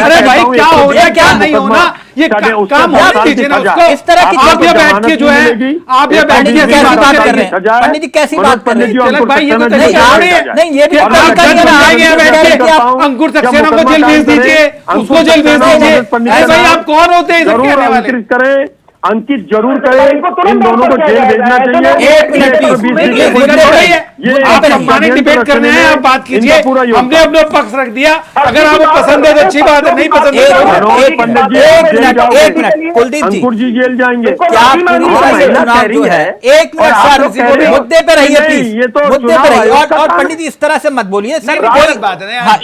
E: अरे भाई क्या हो रहा है क्या नहीं होना, ये काम होना दीजिए ना उसको।
C: इस तरह की
E: आप ये बैठ के जो है, आप ये बैठ के
C: कैसी बात कर रहे हैं? पंडित जी कैसी बात कर रहे हैं?
E: तिलक भाई ये तो
C: नहीं, ये भी
E: अंकुर सक्सेना को जेल भेज दीजिए, उसको जेल भेज दीजिए। भाई आप कौन होते हैं इधर कहने वाले?
D: करें, अंकित जरूर करें, इन दोनों को जेल भेजना चाहिए।
C: एक मिनट,
E: ये आप सम्मानित डिबेट करने हैं, आप बात कीजिए। हमने अपना पक्ष रख दिया, अगर आपको पसंद है तो अच्छी बात है, नहीं पसंद है
C: एक मिनट कुलदीप जी,
D: अंकुर जी जेल जाएंगे।
C: क्या पूरी तरह से चुनाव जो है, एक मिनट सर, मुद्दे पे रहिए प्लीज,
D: ये तो
C: मुद्दे पे रहिए। और पंडित जी इस तरह से मत बोलिए सर, कोई
E: बात है,
C: आप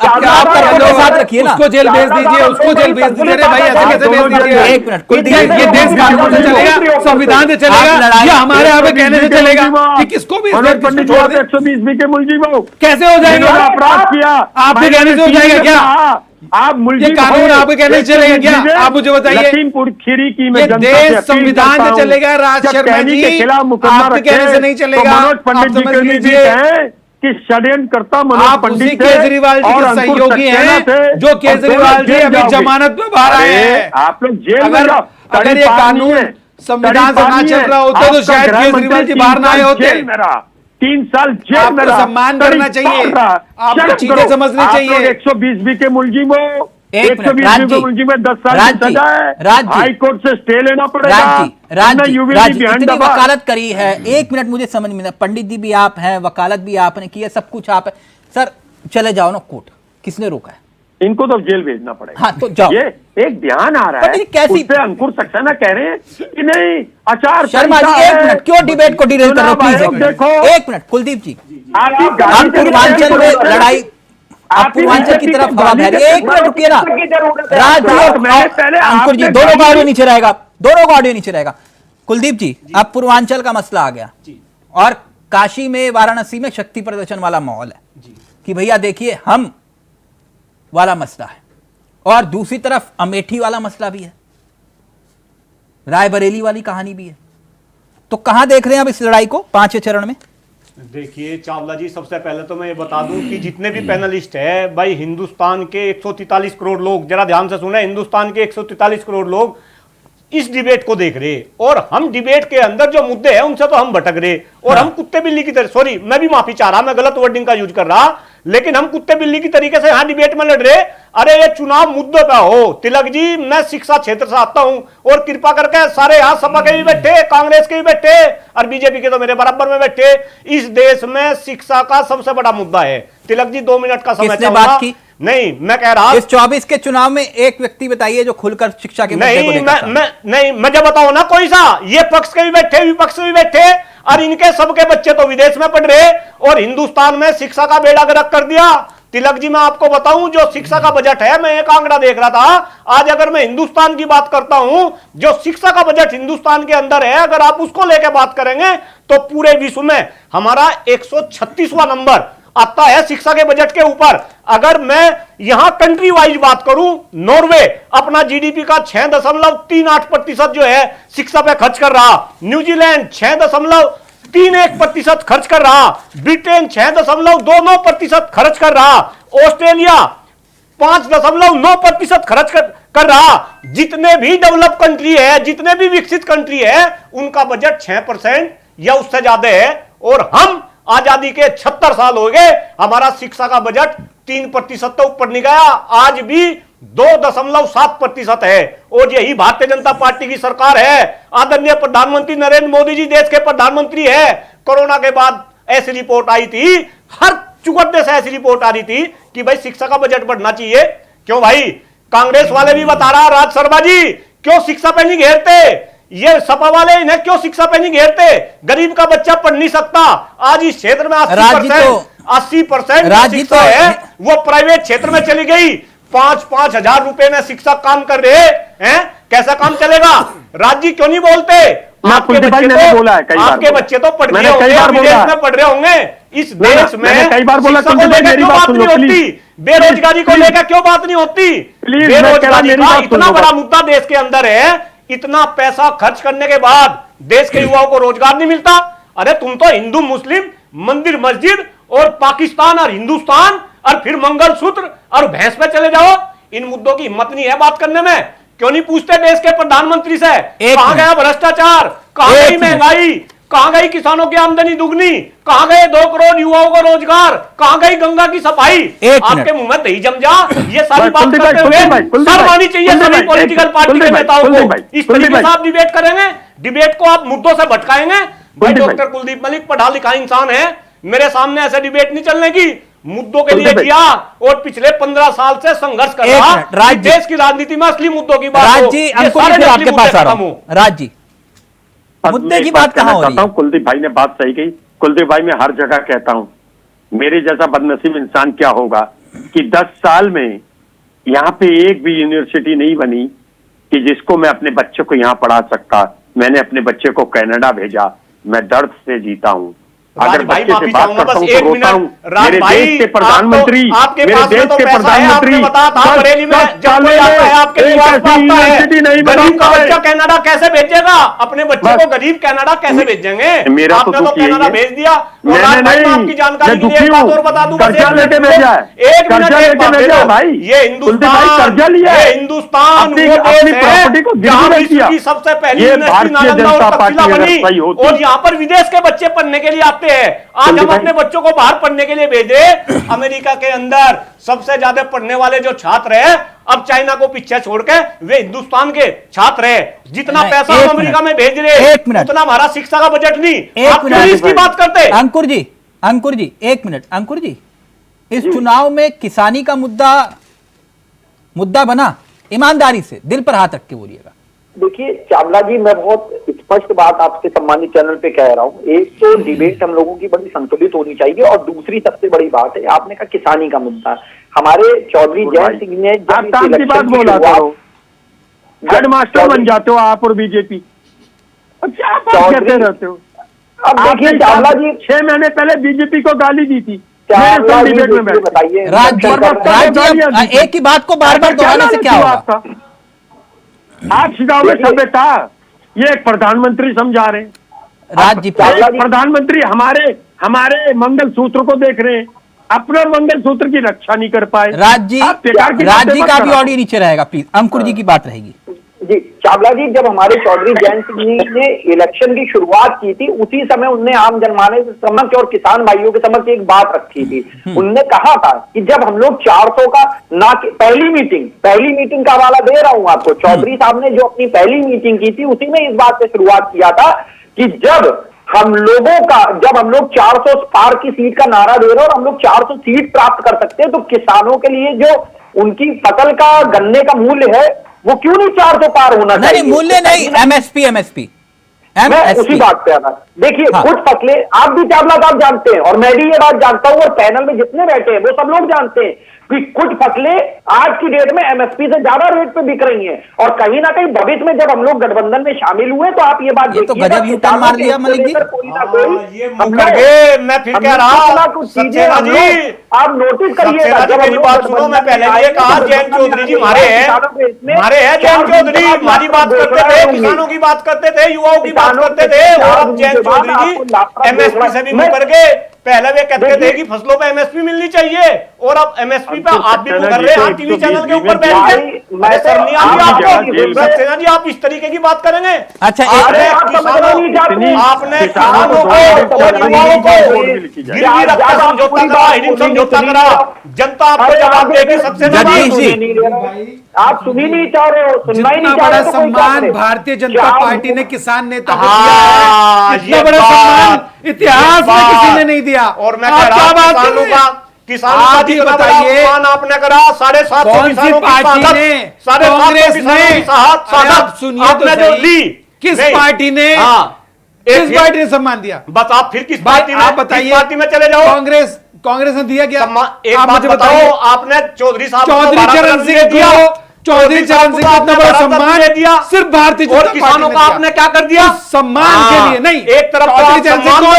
C: अपने साथ रखिए ना।
E: उसको जेल भेज दीजिए, उसको जेल भेज दीजिए। भाई ऐसे कैसे भेज दीजिए?
C: एक मिनट कुलदीप,
E: ये देश कानून से चलेगा, संविधान से चलेगा, या हमारे यहाँ पे कहने से चलेगा कि किसको भी
D: 120 के मुलजिम हो,
E: कैसे हो जाएगा?
D: अपराध किया
E: आपके कहने से हो जाएगा क्या?
D: आप मुलजिम,
E: ये कानून आपके कहने से चलेगा क्या? आप मुझे बताइए।
D: लखीमपुर खीरी की
E: ये देश संविधान से चलेगा। राज शर्मा जी
D: के खिलाफ मुकदमा
E: आपके कहने से नहीं चलेगा।
D: मनोज पंडित जी के लिए कि षड्यंत्रकर्ता मनोज पंडित
E: केजरीवाल जी के सहयोगी हैं, जो केजरीवाल जी अभी जमानत पर बाहर आए हैं।
D: आप लोग जेल में जाओ।
E: अगर ये कानून संविधान से ना चल रहा होता तो शायद केजरीवाल जी बाहर ना आए होते।
D: 3 साल जेल में
E: सम्मान करना चाहिए, आपको चीजें समझनी चाहिए।
D: 120 के मुलजिम हो,
C: 120
D: के मुलजिम में 10 साल की सजा है, हाई कोर्ट से स्टे लेना पड़ेगा।
C: इतनी वकालत करी है, एक मिनट मुझे समझ में ना, पंडित जी भी आप हैं, वकालत भी आपने की है, सब कुछ आप है सर, चले जाओ ना कोर्ट, किसने रोका है?
D: इनको तो जेल भेजना पड़ेगा।
C: हाँ, तो जाओ।
D: ये एक ध्यान आ रहा
C: पर
D: है,
C: ये कैसी-
D: उस पे अंकुर सक्सेना कह रहे हैं कि नहीं आचार
C: शर्मा जी
D: संहिता
C: एक
D: है,
C: मिनट, क्यों डिबेट को डिरेल कर रहे हो?
D: चुनाव
C: प्लीज
D: आयोग देखो,
C: एक मिनट कुलदीप जी,
D: आपकी
C: आप
D: गाड़ी से
C: पूर्वांचल में लड़ाई, आप
D: आपकी
C: पूर्वांचल की तरफ हवा बह रही है। एक मिनट रुकिए ना, राज जी और
D: मैंने पहले
C: अंकुर जी
D: आपने
C: दोनों का
D: गाड़ी-
C: ऑडियो नीचे रहेगा, दोनों का ऑडियो नीचे रहेगा। कुलदीप जी, अब पूर्वांचल का मसला आ गया और काशी में, वाराणसी में शक्ति प्रदर्शन वाला माहौल है कि भैया देखिए हम वाला मसला है, और दूसरी तरफ अमेठी वाला मसला भी है, रायबरेली वाली कहानी भी है। तो कहां देख रहे हैं आप इस लड़ाई को 5वें चरण में?
H: देखिए चावला जी, सबसे पहले तो मैं ये बता दूं कि जितने भी पैनलिस्ट है भाई, हिंदुस्तान के 143 करोड़ लोग, जरा ध्यान से सुने, हिंदुस्तान के 143 करोड़ लोग इस डिबेट को देख रहे, और हम डिबेट के अंदर जो मुद्दे हैं उनसे तो हम भटक रहे, और हम कुत्ते बिल्ली की तरह, सॉरी मैं भी माफी चाह रहा, मैं गलत वर्डिंग का यूज कर रहा, लेकिन हम कुत्ते बिल्ली की तरीके से यहां डिबेट में लड़ रहे। अरे ये चुनाव मुद्दों पे हो। तिलक जी, मैं शिक्षा क्षेत्र से आता हूं, और कृपा करके सारे यहां सपा के भी बैठे, कांग्रेस के भी बैठे, और बीजेपी के तो मेरे बराबर में बैठे, इस देश में शिक्षा का सबसे बड़ा मुद्दा है। तिलक जी 2 मिनट का समय
C: किसने बात की?
H: नहीं, मैं कह रहा
C: इस 24 के चुनाव में एक व्यक्ति बताइए जो खुलकर शिक्षा के मुद्दे को
H: नहीं,
C: लेकर था।
H: मैं जब बताऊं ना कोई सा, ये पक्ष के भी बैठे, विपक्ष भी बैठे, और इनके सबके बच्चे तो विदेश में पढ़ रहे, और हिंदुस्तान में शिक्षा का बेड़ा गर्क कर दिया। तिलक जी, मैं आपको बताऊं, जो शिक्षा का बजट है, मैं एक आंकड़ा देख रहा था आज, अगर मैं हिंदुस्तान की बात करता हूं, जो शिक्षा का बजट हिंदुस्तान के अंदर है, अगर आप उसको लेकर बात करेंगे तो पूरे विश्व में हमारा 136वां नंबर आता है शिक्षा के बजट के ऊपर। अगर मैं यहां कंट्री वाइज बात करूं, नॉर्वे अपना जीडीपी का 6.38% जो है शिक्षा पे खर्च कर रहा, न्यूजीलैंड 6.31% खर्च कर रहा, ब्रिटेन 6.29% खर्च कर रहा, ऑस्ट्रेलिया 5.9% खर्च कर रहा। जितने भी डेवलप कंट्री है, जितने भी विकसित कंट्री है, उनका बजट 6% या उससे ज्यादा है, और हम आजादी के 76 साल हो गए, हमारा शिक्षा का बजट 3% तो ऊपर नहीं गया, आज भी 2.7% है, और यही भारतीय जनता पार्टी की सरकार है। आदरणीय प्रधानमंत्री नरेंद्र मोदी जी देश के प्रधानमंत्री है। कोरोना के बाद ऐसी रिपोर्ट आई थी, हर चुगड़ने से ऐसी रिपोर्ट आ रही थी कि भाई शिक्षा का बजट बढ़ना चाहिए। क्यों भाई, कांग्रेस वाले भी बता रहा, राज शर्मा जी क्यों शिक्षा पे नहीं घेरते, ये सपा वाले इन्हें क्यों शिक्षा पे नहीं घेरते? गरीब का बच्चा पढ़ नहीं सकता। आज इस क्षेत्र में 80% शिक्षा है वो प्राइवेट क्षेत्र में चली गई। 5-5 हजार रुपए में शिक्षक काम कर रहे हैं, कैसा काम चलेगा? राजी क्यों नहीं बोलते? आपके बच्चे तो पढ़ रहे होंगे, विदेश में पढ़ रहे होंगे, इस देश में
D: कई बार बोला,
H: शिक्षा को लेकर क्यों बात नहीं होती? बेरोजगारी को लेकर क्यों बात नहीं होती? बेरोजगारी का इतना बड़ा मुद्दा देश के अंदर है, इतना पैसा खर्च करने के बाद देश के युवाओं को रोजगार नहीं मिलता। अरे तुम तो हिंदू मुस्लिम, मंदिर मस्जिद, और पाकिस्तान और हिंदुस्तान, और फिर मंगलसूत्र और भैंस पे चले जाओ। इन मुद्दों की हिम्मत नहीं है बात करने में। क्यों नहीं पूछते देश के प्रधानमंत्री से, कहां गया भ्रष्टाचार, कहां गई महंगाई, कहां गई किसानों की आमदनी दुगनी, कहां गए 2 करोड़ युवाओं को रोजगार, कहां गई गंगा की सफाई? आपके मुंह में दही जम जा। ये सारी बात करते हुए शर्म आनी चाहिए सभी पॉलिटिकल पार्टी के नेताओं को। इस तरीके से आप डिबेट करेंगे, डिबेट को आप मुद्दों से भटकाएंगे। भाई डॉक्टर कुलदीप मलिक पढ़ा लिखा इंसान है, मेरे सामने ऐसे डिबेट नहीं चलने की। मुद्दों के लिए किया, और पिछले 15 साल से संघर्ष कर रहा। देश की राजनीति में असली मुद्दों की बात
C: राज जी, आपके पास आ रहा हूं। राज जी, मुद्दे की बात कहां हो रही है?
D: कुलदीप भाई ने बात सही कही। कुलदीप भाई, मैं हर जगह कहता हूं, मेरे जैसा बदनसीब इंसान क्या होगा कि 10 साल में यहाँ पे एक भी यूनिवर्सिटी नहीं बनी कि जिसको मैं अपने बच्चे को यहाँ पढ़ा सकता। मैंने अपने बच्चे को कनाडा भेजा, मैं दर्द से जीता हूँ। अगर बच्चे से बात करता हूँ तो रोता हूँ। मेरे देश के प्रधानमंत्री, मेरे देश के प्रधानमंत्री
H: कनाडा कैसे भेजेगा? अपने बच्चे को गरीब कनाडा कैसे भेजेंगे?
D: मेरा तो
H: कनाडा भेज दिया। आपकी जानकारी के लिए एक बात और बता दूं,
D: कर्जा लेके भेजा है,
H: एक
D: कर्जा लेके भेजा है भाई।
H: ये हिंदुस्तान,
D: कर्जा लिया है,
H: हिंदुस्तान
D: प्रॉपर्टी को
H: की सबसे पहली यूनिवर्सिटी नालंदा और तक्षशिला बनी, और यहाँ पर विदेश के बच्चे पढ़ने के लिए आते हैं। आज हम अपने बच्चों को बाहर पढ़ने के लिए भेजे। अमेरिका के अंदर सबसे ज्यादा पढ़ने वाले जो छात्र हैं, अब चाइना को पीछे छोड़ के वे हिंदुस्तान के छात्र हैं। जितना पैसा हम अमेरिका में भेज रहे उतना हमारा शिक्षा का बजट नहीं। आप क्यों इसकी बात करते?
C: अंकुर जी, एक मिनट। अंकुर जी, इस चुनाव में किसानी का मुद्दा बना? ईमानदारी से दिल पर हाथ रख के बोलिएगा।
G: देखिए चावला जी, मैं बहुत स्पष्ट बात आपसे सम्मानित चैनल पे कह रहा हूँ। एक तो डिबेट हम लोगों की बड़ी संतुलित होनी चाहिए, और दूसरी सबसे बड़ी बात है, आपने कहा किसानी का मुद्दा। हमारे चौधरी जयंत सिंह ने
D: हेडमास्टर बन जाते हो आप और बीजेपी, क्या बात करते रहते हो?
G: अब देखिए चावला जी,
D: 6 महीने पहले बीजेपी को गाली दी थी।
G: बताइए
C: राज्य एक ही बात को बार बार दोहराने से क्या होगा?
D: आप सिखाओ में सभ्यता, ये एक प्रधानमंत्री समझा रहे हैं।
C: राज्य
D: प्रधानमंत्री हमारे मंगल सूत्र को देख रहे हैं, अपना मंगल सूत्र की रक्षा नहीं कर पाए।
C: राज्य का भी ऑडियो नीचे रहेगा प्लीज, अंकुर जी की बात रहेगी।
G: जी चावला जी, जब हमारे चौधरी जयंत सिंह ने इलेक्शन की शुरुआत की थी, उसी समय उनने आम जनमानस के समक्ष और किसान भाइयों के समक्ष एक बात रखी थी। उनने कहा था कि जब हम लोग 400 का पहली मीटिंग का हवाला दे रहा हूं आपको, चौधरी साहब ने जो अपनी पहली मीटिंग की थी उसी में इस बात से शुरुआत किया था कि जब हम लोग 400 पार की सीट का नारा दे रहे हैं और हम लोग 400 सीट प्राप्त कर सकते हैं, तो किसानों के लिए जो उनकी फसल का, गन्ने का मूल्य है, वो क्यों नहीं 400 पार होना चाहिए?
C: नहीं, मूल्य नहीं, एमएसपी।
G: मैं उसी बात पे आना। देखिए कुछ फसलें आप भी चावला साहब जानते हैं और मैं भी ये बात जानता हूं, और पैनल में जितने बैठे हैं वो सब लोग जानते हैं कि कुछ फसलें आज की डेट में एमएसपी से ज्यादा रेट पे बिक रही हैं, और कहीं ना कहीं भविष्य में जब हम लोग गठबंधन में शामिल हुए तो आप ये बात देखिए,
C: तो गजब यू टर्न मार दिया मलिक जी।
G: कोई ना कोई
H: मैं फिर कह रहा
G: कुछ चीजें आप नोटिस करिए।
H: मेरी बात सुनो, मैं पहले ये कहा जयंत चौधरी जी हमारे हैं जयंत चौधरी हमारी बात करते थे, किसानों की बात करते थे, युवाओं की बात करते थे, और अब जयंत चौधरी जी एमएसपी से भी मुकर गए। पहले वे कहते थे कि फसलों पे एमएसपी मिलनी चाहिए, और अब एमएसपी पे आप भी कर रहे हैं टीवी चैनल के ऊपर बैठ के। सक्सेना जी, आप इस तरीके की बात करेंगे?
C: अच्छा,
H: आपने किसानों को और युवाओं को गिरवी रखकर समझौता करा, समझौता करा, जनता आपको जवाब देगी। सक्सेना जी,
G: आप सुन ही नहीं चाह रहे हो, सुनना ही नहीं चाह रहे हो।
I: सम्मान भारतीय जनता पार्टी ने किसान नेता को दिया है, इतना बड़ा सम्मान इतिहास में किसी ने नहीं दिया।
H: और मैं कह रहा हूं किसानों का जितना बड़ा सम्मान आपने करा, 750 किसानों की
I: कांग्रेस ने
H: सुनिए आपने जो ली,
I: किस पार्टी ने सम्मान दिया?
H: बस आप फिर किस पार्टी में,
I: आप बताइए,
H: पार्टी में चले जाओ।
I: कांग्रेस ने दिया क्या?
H: एक बात बताओ, आपने चौधरी साहब
I: चौधरी चरण सिंह दिया, चौधरी चरण सिंह को इतना बड़ा सम्मान दिया सिर्फ भारतीय जनता पार्टी ने।
H: किसानों का आपने क्या कर दिया?
I: सम्मान के लिए नहीं,
H: एक तरफ चौधरी चरण सिंह को,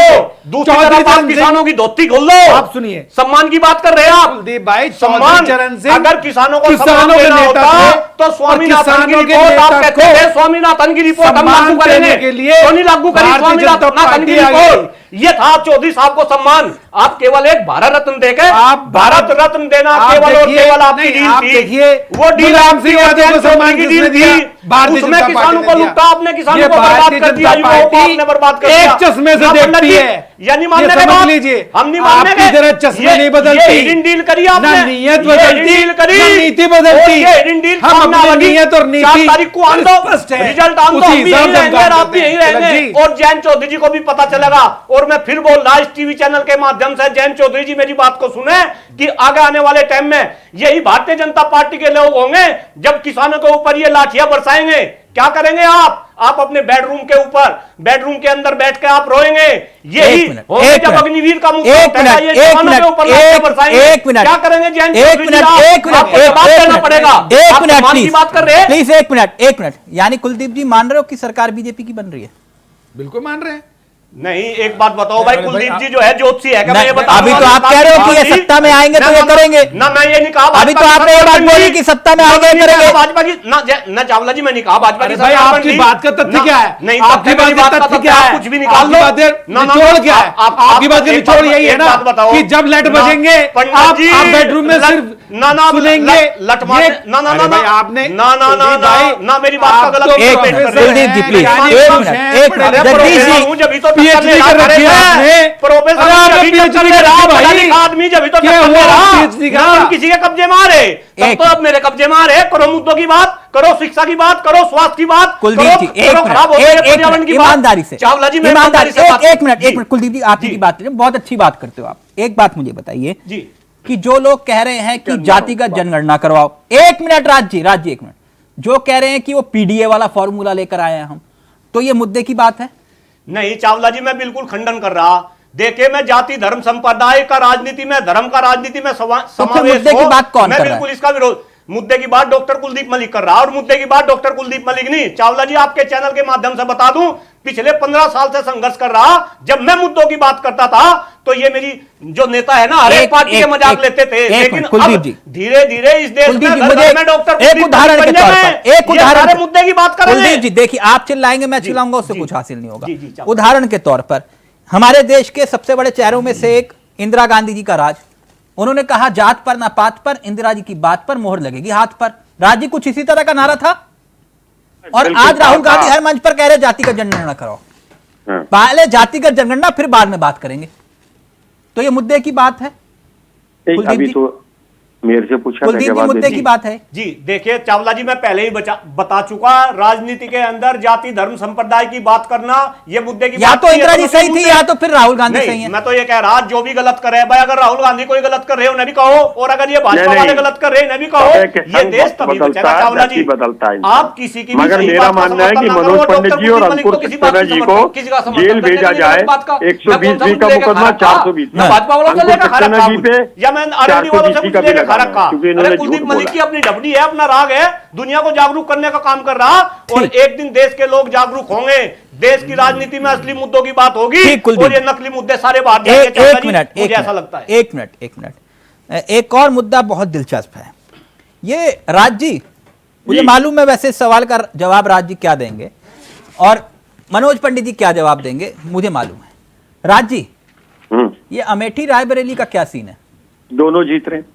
H: दूसरी तरफ आप किसानों की धोती खोल दो।
I: आप सुनिए,
H: सम्मान की बात कर रहे हैं आप
I: कुलदीप भाई।
H: सम्मान
I: चरण सिंह
H: अगर किसानों को सम्मान देना होता तो स्वामीनाथन की रिपोर्ट आप कहते थे, स्वामीनाथन की रिपोर्ट हम लागू करेंगे
I: के लिए,
H: क्यों नहीं लागू करें स्वामीनाथन की रिपोर्ट? ये था चौधरी साहब को सम्मान। आप केवल एक भारत रत्न देकर, आप भारत रत्न देना केवल और केवल आपकी डील थी, वो डील आपकी डील थी। उसमें किसानों को लूटा आपने, किसानों को बर्बाद कर दिया, युवाओं को आपने बर्बाद कर दिया।
I: एक चश्मे से देखती है,
H: यानी मानने के बाद
I: लीजिए,
H: हम नहीं मानने के,
I: जरा चश्मे नहीं बदलती,
H: हिडन डील करी आपने,
I: ना नीयत बदलती,
H: डील करी,
I: ना नीति बदलती।
H: हिडन डील
I: हम अपनी नीयत और नीति
H: 4 तारीख को आन दो, रिजल्ट आन दो, हम भी यही रहेंगे और आप भी यही रहेंगे, और जयंत चौधरी जी को भी पता चलेगा। और मैं फिर बोल रहा, इस टीवी चैनल के माध्यम से जयंत चौधरी जी मेरी बात को सुने कि आगे आने वाले टाइम में यही भारतीय जनता पार्टी के लोग होंगे जब किसानों के ऊपर ये लाठियां बरसाएंगे। क्या करेंगे आप अपने बेडरूम के ऊपर, बेडरूम के अंदर बैठ के आप रोएंगे। यही जब अग्निवीर का मुद्दा उठेगा, ये किसानों के ऊपर लाठियां बरसाएंगे। क्या करेंगे जयंत चौधरी जी? आपको जवाब देना पड़ेगा।
C: एक मिनट
H: सम्मान की बात कर रहे हैं,
C: प्लीज एक मिनट। यानी कुलदीप जी मान रहे हो कि सरकार बीजेपी की बन रही है?
I: बिल्कुल मान रहे हैं।
H: नहीं, एक बात बताओ भाई, कुलदीप जी जो है ज्योतिषी है क्या? मैं ये बता,
C: अभी तो आप कह रहे हो कि ये सत्ता में आएंगे तो ये करेंगे
H: ना, मैं ये नहीं कहा।
C: अभी तो आपने ये बात बोली कि सत्ता में आएंगे करेंगे।
H: भाजपा की ना चावला जी, मैं नहीं कहा भाजपा की
I: भाई, आपकी बात का तथ्य क्या है?
H: नहीं,
I: आपकी बात का तथ्य क्या है?
H: कुछ भी निकाल लो,
I: निचोड़ क्या है? आपकी बात का निचोड़ यही है ना कि जब लट बजेंगे आप बेडरूम में सिर्फ सुनेंगे लट मारे। आपने
H: ना मेरी बात का गलत
C: कुलदीप जी प्लीज एक मिनट जगदीश जी
I: पीएचडी कर रखी है
H: आदमी जब तो किसी के कब्जे में आ रहे, तब तो अब मेरे कब्जे में आ रहे। करो मुद्दों की बात, करो शिक्षा की बात, करो स्वास्थ्य की बात,
C: कुलदीप जी
H: पर्यावरण की
C: ईमानदारी से,
H: चावला जी
C: एक मिनट कुलदीप जी आप की बात करें, बहुत अच्छी बात करते हो आप। एक बात मुझे बताइए
H: जी,
C: कि जो लोग कह रहे हैं कि जातिगत जनगणना करवाओ, एक मिनट राज जी एक मिनट, जो कह रहे हैं कि वो पीडीए वाला फॉर्मूला लेकर आए हैं हम, तो ये मुद्दे की बात है?
H: नहीं चावला जी, मैं बिल्कुल खंडन कर रहा। देखिए, मैं जाति धर्म संप्रदाय का राजनीति में, धर्म का राजनीति में समावेश
C: मुद्दे की बात कौन कर रहा है?
H: मैं बिल्कुल इसका विरोध, मुद्दे की बात डॉक्टर कुलदीप मलिक कर रहा, और मुद्दे की बात डॉक्टर कुलदीप मलिक नहीं, चावला जी आपके चैनल के माध्यम से बता दूं, पिछले 15 साल से संघर्ष कर रहा। जब मैं मुद्दों की बात करता था तो ये मेरी जो नेता है ना, हर एक पार्टी के मजाक लेते थे, लेकिन अब धीरे धीरे इस देश में डॉक्टर
C: एक उदाहरण के तौर पर, एक उदाहरण
H: मुद्दे की बात कर रहे हैं
C: जी। देखिए, आप चिल्लाएंगे, मैं चिल्लाऊंगा, उससे कुछ हासिल नहीं होगा। उदाहरण के तौर पर, हमारे देश के सबसे बड़े चेहरों में से एक इंदिरा गांधी जी का राज, उन्होंने कहा जात पर ना पात पर, इंदिरा जी की बात पर मोहर लगेगी हाथ पर। राज जी, कुछ इसी तरह का नारा था, और आज राहुल गांधी हर मंच पर कह रहे जातिगत जनगणना कराओ। पहले जातिगत जनगणना, फिर बाद में बात करेंगे। तो ये मुद्दे की बात है?
D: अभी तो मेरे से पूछा था,
C: कुलदीप जी, मुद्दे की बात है
H: जी। देखिए चावला जी, मैं पहले ही बता चुका, राजनीति के अंदर जाति धर्म संप्रदाय की बात करना ये मुद्दे की
C: या
H: बात
C: तो इंदिरा जी सही थी, या तो फिर राहुल गांधी सही है।
H: मैं तो ये कह रहा, जो भी गलत कर रहे हैं भाई, अगर राहुल गांधी कोई गलत कर रहे हो उन्हें भी कहो, और अगर ये भाजपा वाले गलत कर रहे हैं उन्हें भी कहो। ये देश तभी बचेगा चावला जी,
D: बदलता है।
H: आप किसी की,
D: मगर मेरा मानना है कि मनोज पंडित जी और अंकुर सक्सेना जी को जेल भेजा जाए। 120 का मुकदमा 420 सक्सेना जी पे,
H: या मैं आरएनडी वालों से कुछ लेकर खा रखा। कुलदीप मलिक की अपनी डबडी है, अपना राग है, दुनिया को जागरूक करने का काम कर रहा, और एक दिन देश के लोग जागरूक होंगे, देश की राजनीति में असली मुद्दों की बात होगी, और ये नकली मुद्दे सारे बाहर जाएंगे। मुझे ऐसा लगता है।
C: एक मिनट, एक और मुद्दा बहुत दिलचस्प है। ये राज जी, मुझे मालूम है वैसे सवाल का जवाब राज जी क्या देंगे और मनोज पंडित जी क्या जवाब देंगे, मुझे मालूम है। राज जी, ये अमेठी रायबरेली का क्या सीन है?
D: दोनों जीत रहे हैं।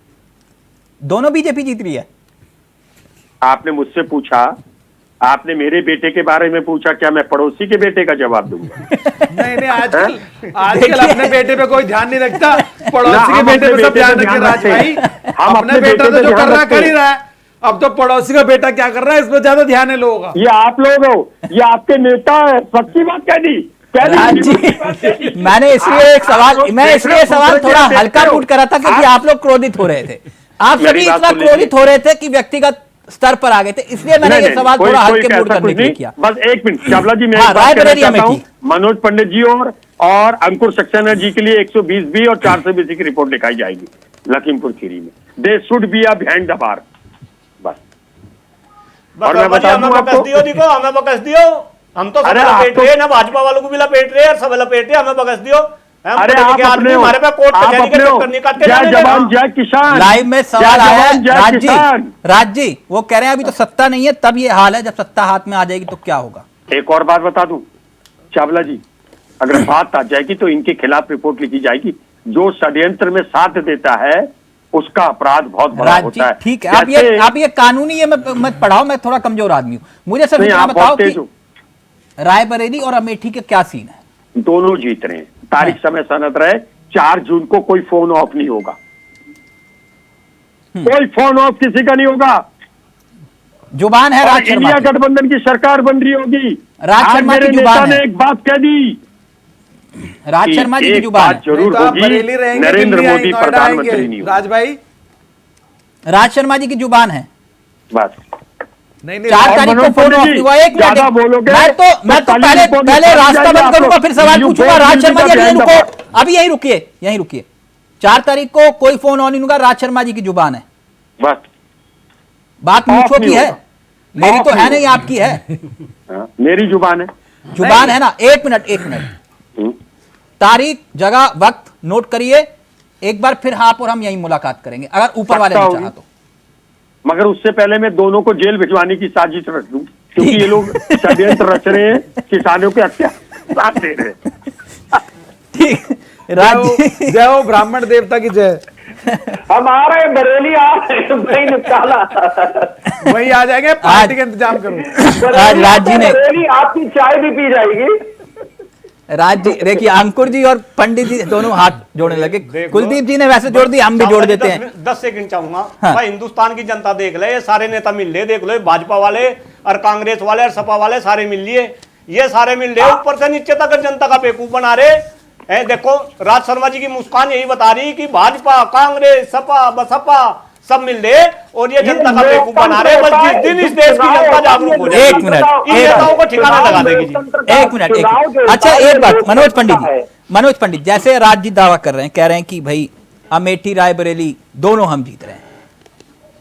C: दोनों बीजेपी जीत रही है।
D: आपने मुझसे पूछा, आपने मेरे बेटे के बारे में पूछा, क्या मैं पड़ोसी के बेटे का जवाब दूंगा?
I: नहीं, आजकल अपने बेटे पे कोई ध्यान नहीं रखता, पड़ोसी के बेटे पे सब ध्यान रखे। राज भाई, हम अपने बेटा तो जो कर रहा कर ही रहा है, अब तो पड़ोसी का बेटा क्या कर रहा है इस पर ज्यादा ध्यान है लोगों का।
D: ये आप लोग हो, ये आपके नेता है, सच्ची बात कह दी।
C: मैंने इसलिए सवाल थोड़ा हल्का पूट करा था, क्योंकि आप लोग क्रोधित हो रहे थे। आप सभी इतना क्रोधित हो रहे थे कि व्यक्तिगत स्तर पर आ गए थे, इसलिए मैंने ये सवाल थोड़ा हल्के मूड करने के लिए किया।
D: बस एक मिनट चावला जी, मैं रायबरेली में मनोज पंडित जी और अंकुर सक्सेना जी के लिए 120 बी और 420 की रिपोर्ट दिखाई जाएगी लखीमपुर खीरी में। They should be a behind the bar. बस और मैं बता दूं आपको,
H: हमें बकस दियो, हम तो सब लपेट रहे हैं ना, भाजपा वालों को भी लपेट रहे हैं, सब लपेट रहे हैं, हमें बकस दियो।
D: अरे आप अपने हमारे पे कोर्ट कचहरी के चक्कर नहीं काटते। जय जवान जय किसान
C: लाइव में सवाल आया राज जी, वो कह रहे हैं अभी तो सत्ता नहीं है, तब ये हाल है, जब सत्ता हाथ में आ जाएगी तो क्या होगा?
D: एक और बात बता दूं चावला जी, अगर बात आ जाएगी तो इनके खिलाफ रिपोर्ट लिखी जाएगी। जो षड्यंत्र में साथ देता है उसका अपराध बहुत बड़ा होता है।
C: ठीक है, आप ये कानूनी ये मत पढ़ाओ, मैं थोड़ा कमजोर आदमी हूँ, मुझे सिर्फ इतना बताओ कि रायबरेली और अमेठी के क्या सीन है?
D: दोनों जीत रहे हैं। तारीख समय सनद रहे, 4 जून को कोई फोन ऑफ नहीं होगा, कोई फोन ऑफ किसी का नहीं होगा।
C: जुबान है राज शर्मा,
D: इंडिया गठबंधन की सरकार बन रही होगी।
C: राज शर्मा की जुबान है।
D: एक बात कह दी,
C: राज शर्मा जी की जुबान
D: जरूर होगी, नरेंद्र मोदी प्रधानमंत्री नहीं होगा।
I: राज भाई,
C: राज शर्मा जी की जुबान है।
D: बस
I: नहीं
C: 4 तारीख को फोन ऑफ हुआ। एक
D: ज्यादा बोलोगे,
C: मैं तो पहले रास्ता बंद करूंगा, फिर सवाल पूछूंगा। राज शर्मा जी अभी यहीं रुकिए। 4 तारीख को कोई फोन ऑन नहीं होगा, राज शर्मा जी की जुबान है।
D: बस
C: बात मुझको की है, मेरी तो है नहीं, आपकी है।
D: मेरी जुबान है
C: ना। एक मिनट, तारीख जगह वक्त नोट करिए एक बार, फिर आप और हम यहीं मुलाकात करेंगे अगर ऊपर वाले ने चाहा तो।
D: मगर उससे पहले मैं दोनों को जेल भिजवाने की साजिश रच दूं, क्योंकि ये लोग षड्यंत्र रच रहे हैं, किसानों के हत्या साथ दे रहे हैं।
C: ठीक,
I: जय हो ब्राह्मण देवता की जय।
G: हमारे बरेली आ रहे निकाला
I: वही आ जाएंगे, पार्टी का इंतजाम करो।
C: राज जी ने,
G: बरेली आपकी चाय भी पी जाएगी।
C: राज जी देखिए, अंकुर जी और पंडित जी दोनों हाथ जोड़ने लगे। कुलदीप जी ने वैसे जोड़ दी, हम भी जोड़ देते हैं।
H: 10 सेकंड चाहूंगा। भाई हिंदुस्तान की जनता देख ले, ये सारे नेता मिल रहे, देख लो, भाजपा वाले और कांग्रेस वाले और सपा वाले सारे मिल लिए, ये सारे मिल रहे, ऊपर से नीचे तक जनता का बेवकूफ बना रहे। देखो राज शर्मा जी की मुस्कान यही बता रही कि भाजपा, कांग्रेस, सपा, बसपा सब मिल रहे और ये जनता का बेवकूफ बना रहे। बस जिस दिन इस देश की जनता जागरूक हो जाएगी,
C: एक मिनट,
H: इन नेताओं को ठिकाना लगा देगी जी।
C: एक मिनट। अच्छा एक बात, मनोज पंडित, जैसे राज जी दावा कर रहे हैं, कह रहे हैं कि भाई अमेठी रायबरेली दोनों हम जीत रहे हैं,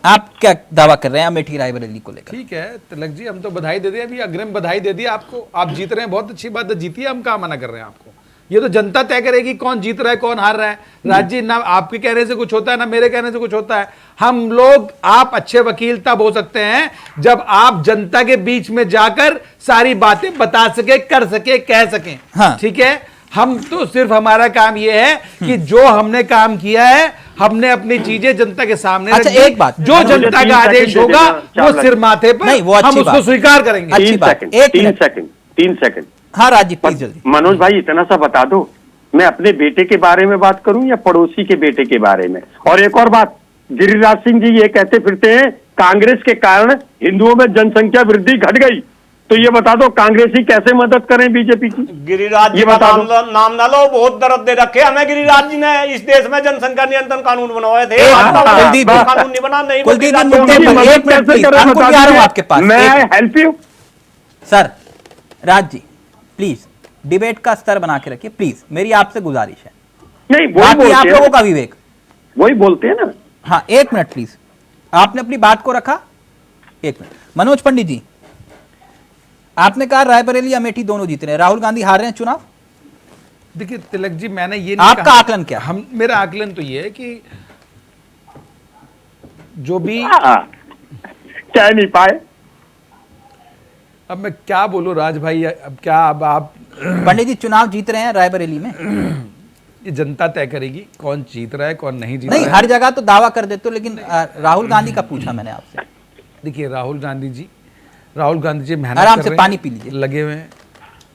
C: आप क्या दावा कर रहे हैं अमेठी रायबरेली को लेकर?
E: ठीक है तिलक जी, हम तो बधाई दे दिए, अभी अग्रिम बधाई दे दी आपको, आप जीत रहे हैं, बहुत अच्छी बात है, जीतिए, हम कहाँ मना कर रहे हैं आपको। ये तो जनता तय करेगी कौन जीत रहा है कौन हार रहा है। राज्य ना आपके कहने से कुछ होता है ना मेरे कहने से कुछ होता है। हम लोग, आप अच्छे वकील तब हो सकते हैं जब आप जनता के बीच में जाकर सारी बातें बता सके, कर सके, कह सकें।
C: हाँ।
E: ठीक है, हम तो सिर्फ हमारा काम यह है कि जो हमने काम किया है हमने अपनी चीजें जनता के सामने
C: अच्छा,
E: रख दी।
C: एक बात,
E: जो जनता का आदेश होगा वो सिर माथे पर
C: नहीं, वो अच्छी
E: हम उसको
C: बात।
E: स्वीकार करेंगे।
C: अच्छी बात।
D: तीन सेकंड।
C: हाँ राजी प्लीज जल्दी।
D: मनोज भाई इतना सा बता दो, मैं अपने बेटे के बारे में बात करूं या पड़ोसी के बेटे के बारे में? और एक और बात, गिरिराज सिंह जी ये कहते फिरते हैं कांग्रेस के कारण हिंदुओं में जनसंख्या वृद्धि घट गई, तो ये बता दो कांग्रेसी कैसे मदद करें बीजेपी की?
H: गिरिराज जी का नाम ना लो, बहुत दर्द दे रखे हमें गिरिराज जी ने। इस देश में जनसंख्या नियंत्रण कानून बनवाए थे, कानून नहीं बना, नहीं
C: आपके पास
D: मैं help you
C: sir. Raj ji please debate का स्तर बना के रखिए प्लीज, मेरी आपसे गुजारिश है।
D: नहीं वही
C: आप लोगों का विवेक,
D: वही बोलते हैं ना।
C: हाँ एक मिनट प्लीज, आपने अपनी बात को रखा, एक मिनट। मनोज पंडित जी, आपने कहा रायबरेली अमेठी दोनों जीत रहे हैं, राहुल गांधी हार रहे हैं चुनाव।
E: देखिए तिलक जी, मैंने ये नहीं
C: आपका आकलन क्या?
E: हम, मेरा आकलन तो ये है कि जो भी
D: कह नहीं पाए।
E: अब मैं क्या बोलूं राज भाई, अब क्या, अब आप
C: पंडित जी चुनाव जीत रहे हैं रायबरेली में,
E: ये जनता तय करेगी कौन जीत रहा है कौन नहीं जीत
C: नहीं
E: रहा है।
C: हर जगह तो दावा कर देते हो, लेकिन राहुल गांधी का पूछा मैंने आपसे।
E: देखिए राहुल गांधी जी मेहनत
C: आराम
E: कर
C: से
E: रहे
C: पानी
E: हैं,
C: पी लीजिए,
E: लगे हुए हैं।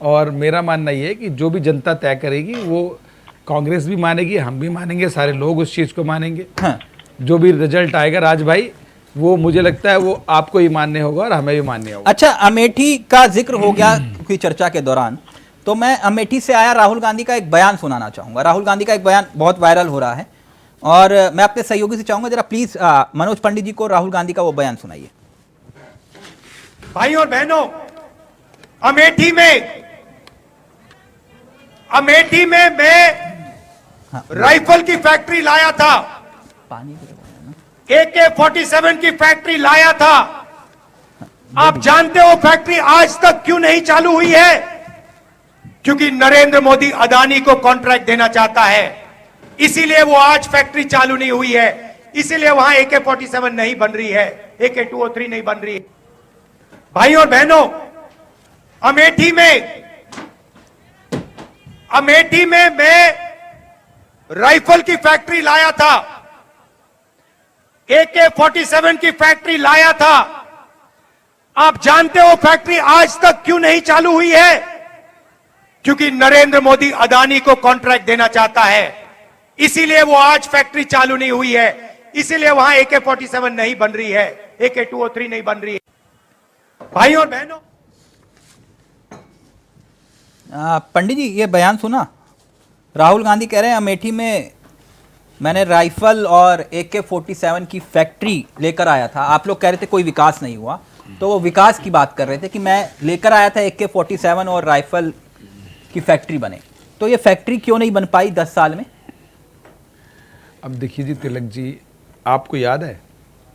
E: और मेरा मानना ये है कि जो भी जनता तय करेगी वो कांग्रेस भी मानेगी, हम भी मानेंगे, सारे लोग उस चीज को मानेंगे।
C: हाँ।
E: जो भी रिजल्ट आएगा राज भाई, वो मुझे लगता है वो आपको ही मान्य होगा और हमें भी मान्य होगा।
C: अच्छा, अमेठी का जिक्र हो गया की चर्चा के दौरान, तो मैं अमेठी से आया राहुल गांधी का एक बयान सुनाना चाहूंगा। राहुल गांधी का एक बयान बहुत वायरल हो रहा है और मैं अपने सहयोगी से चाहूंगा जरा प्लीज मनोज पंडित जी को राहुल गांधी का वो बयान सुनाइए।
J: भाई और बहनों, अमेठी में मैं राइफल की फैक्ट्री लाया था, AK-47 की फैक्ट्री लाया था। आप जानते हो फैक्ट्री आज तक क्यों नहीं चालू हुई है? क्योंकि नरेंद्र मोदी अदानी को कॉन्ट्रैक्ट देना चाहता है, इसीलिए वो आज फैक्ट्री चालू नहीं हुई है, इसीलिए वहां AK-47 नहीं बन रही है, AK-203 नहीं बन रही है। भाई और बहनों, अमेठी में मैं राइफल की फैक्ट्री लाया था, AK-47 की फैक्ट्री लाया था। आप जानते हो फैक्ट्री आज तक क्यों नहीं चालू हुई है? क्योंकि नरेंद्र मोदी अदानी को कॉन्ट्रैक्ट देना चाहता है, इसीलिए वो आज फैक्ट्री चालू नहीं हुई है, इसीलिए वहां AK-47 नहीं बन रही है, AK-203 नहीं बन रही है। भाई और बहनों,
C: पंडित जी ये बयान सुना, राहुल गांधी कह रहे हैं अमेठी में मैंने राइफल और AK-47 की फैक्ट्री लेकर आया था। आप लोग कह रहे थे कोई विकास नहीं हुआ, तो वो विकास की बात कर रहे थे कि मैं लेकर आया था AK-47 और राइफल की फैक्ट्री बने, तो ये फैक्ट्री क्यों नहीं बन पाई 10 साल में?
E: अब देखिए जी तिलक जी, आपको याद है